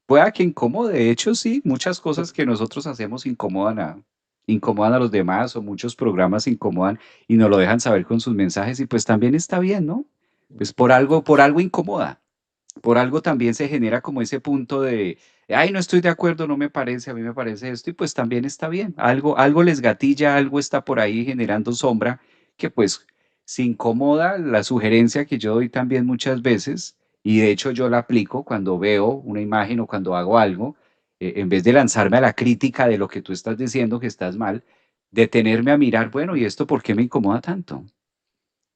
Pueda que incomode, de hecho sí, muchas cosas que nosotros hacemos incomodan a los demás o muchos programas incomodan y nos lo dejan saber con sus mensajes y pues también está bien, ¿no? Pues por algo incomoda, por algo también se genera como ese punto de, ay, no estoy de acuerdo, no me parece, a mí me parece esto y pues también está bien, algo les gatilla, algo está por ahí generando sombra que pues se incomoda la sugerencia que yo doy también muchas veces y de hecho yo la aplico cuando veo una imagen o cuando hago algo, en vez de lanzarme a la crítica de lo que tú estás diciendo que estás mal, detenerme a mirar, bueno, ¿y esto por qué me incomoda tanto?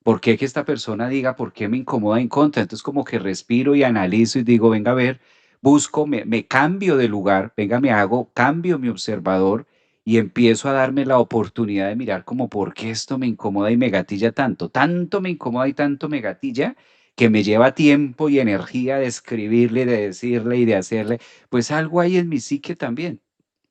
¿Por qué que esta persona diga por qué me incomoda en contra? Entonces como que respiro y analizo y digo, venga a ver, busco, me cambio de lugar, venga, me hago, cambio mi observador y empiezo a darme la oportunidad de mirar como por qué esto me incomoda y me gatilla tanto. Tanto me incomoda y tanto me gatilla que me lleva tiempo y energía de escribirle, de decirle y de hacerle, pues algo hay en mi psique también.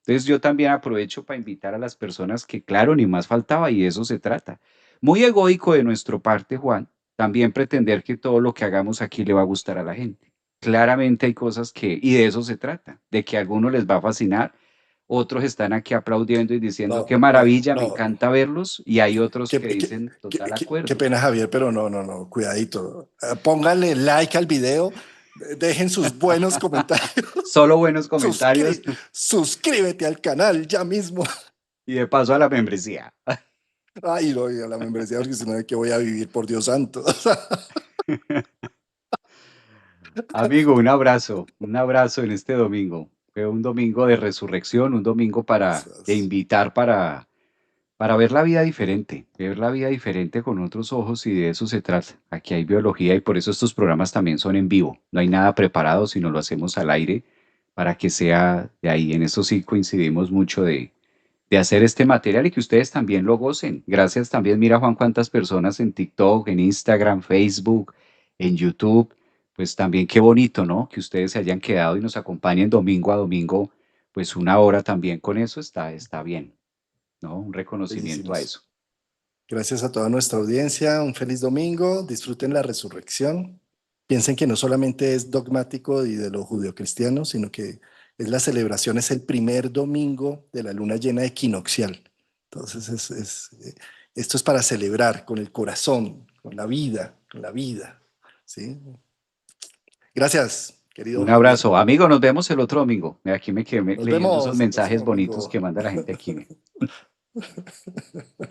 Entonces yo también aprovecho para invitar a las personas que, claro, ni más faltaba y de eso se trata. Muy egoico de nuestra parte, Juan, también pretender que todo lo que hagamos aquí le va a gustar a la gente. Claramente hay cosas que, y de eso se trata, de que a algunos les va a fascinar, otros están aquí aplaudiendo y diciendo, qué No, bueno, maravilla, me no. encanta verlos, y hay otros Qué, que qué- dicen total qué acuerdo. pena, Javier, pero no, no, no, cuidadito. Pónganle like al video, dejen sus buenos comentarios, Solo buenos comentarios suscrí- suscríbete al canal ya mismo. y de paso a la membresía. Ay, no, y a la membresía, porque si no, ¿de qué voy a vivir, por Dios santo? Amigo, un abrazo en este domingo. Fue un domingo de resurrección, un domingo para de Gracias. invitar para ver la vida diferente con otros ojos y de eso se trata. Aquí hay biología y por eso estos programas también son en vivo. No hay nada preparado, sino lo hacemos al aire para que sea de ahí. En eso sí coincidimos mucho de hacer este material y que ustedes también lo gocen. Gracias también, mira Juan, cuántas personas en TikTok, en Instagram, Facebook, en YouTube, pues también qué bonito, ¿no? Que ustedes se hayan quedado y nos acompañen domingo a domingo, pues una hora también con eso está bien, ¿no? Un reconocimiento a Bellísimos. eso. Gracias a toda nuestra audiencia. Un feliz domingo. Disfruten la resurrección. Piensen que no solamente es dogmático y de lo judeocristiano, sino que es la celebración, es el primer domingo de la luna llena equinoccial. Entonces, esto es para celebrar con el corazón, con la vida, con la vida. ¿Sí? Gracias, querido Un Javier. abrazo. Amigo, nos vemos el otro domingo. Aquí me quedé Nos leyendo esos vemos el mensajes próximo bonitos domingo. que manda la gente aquí.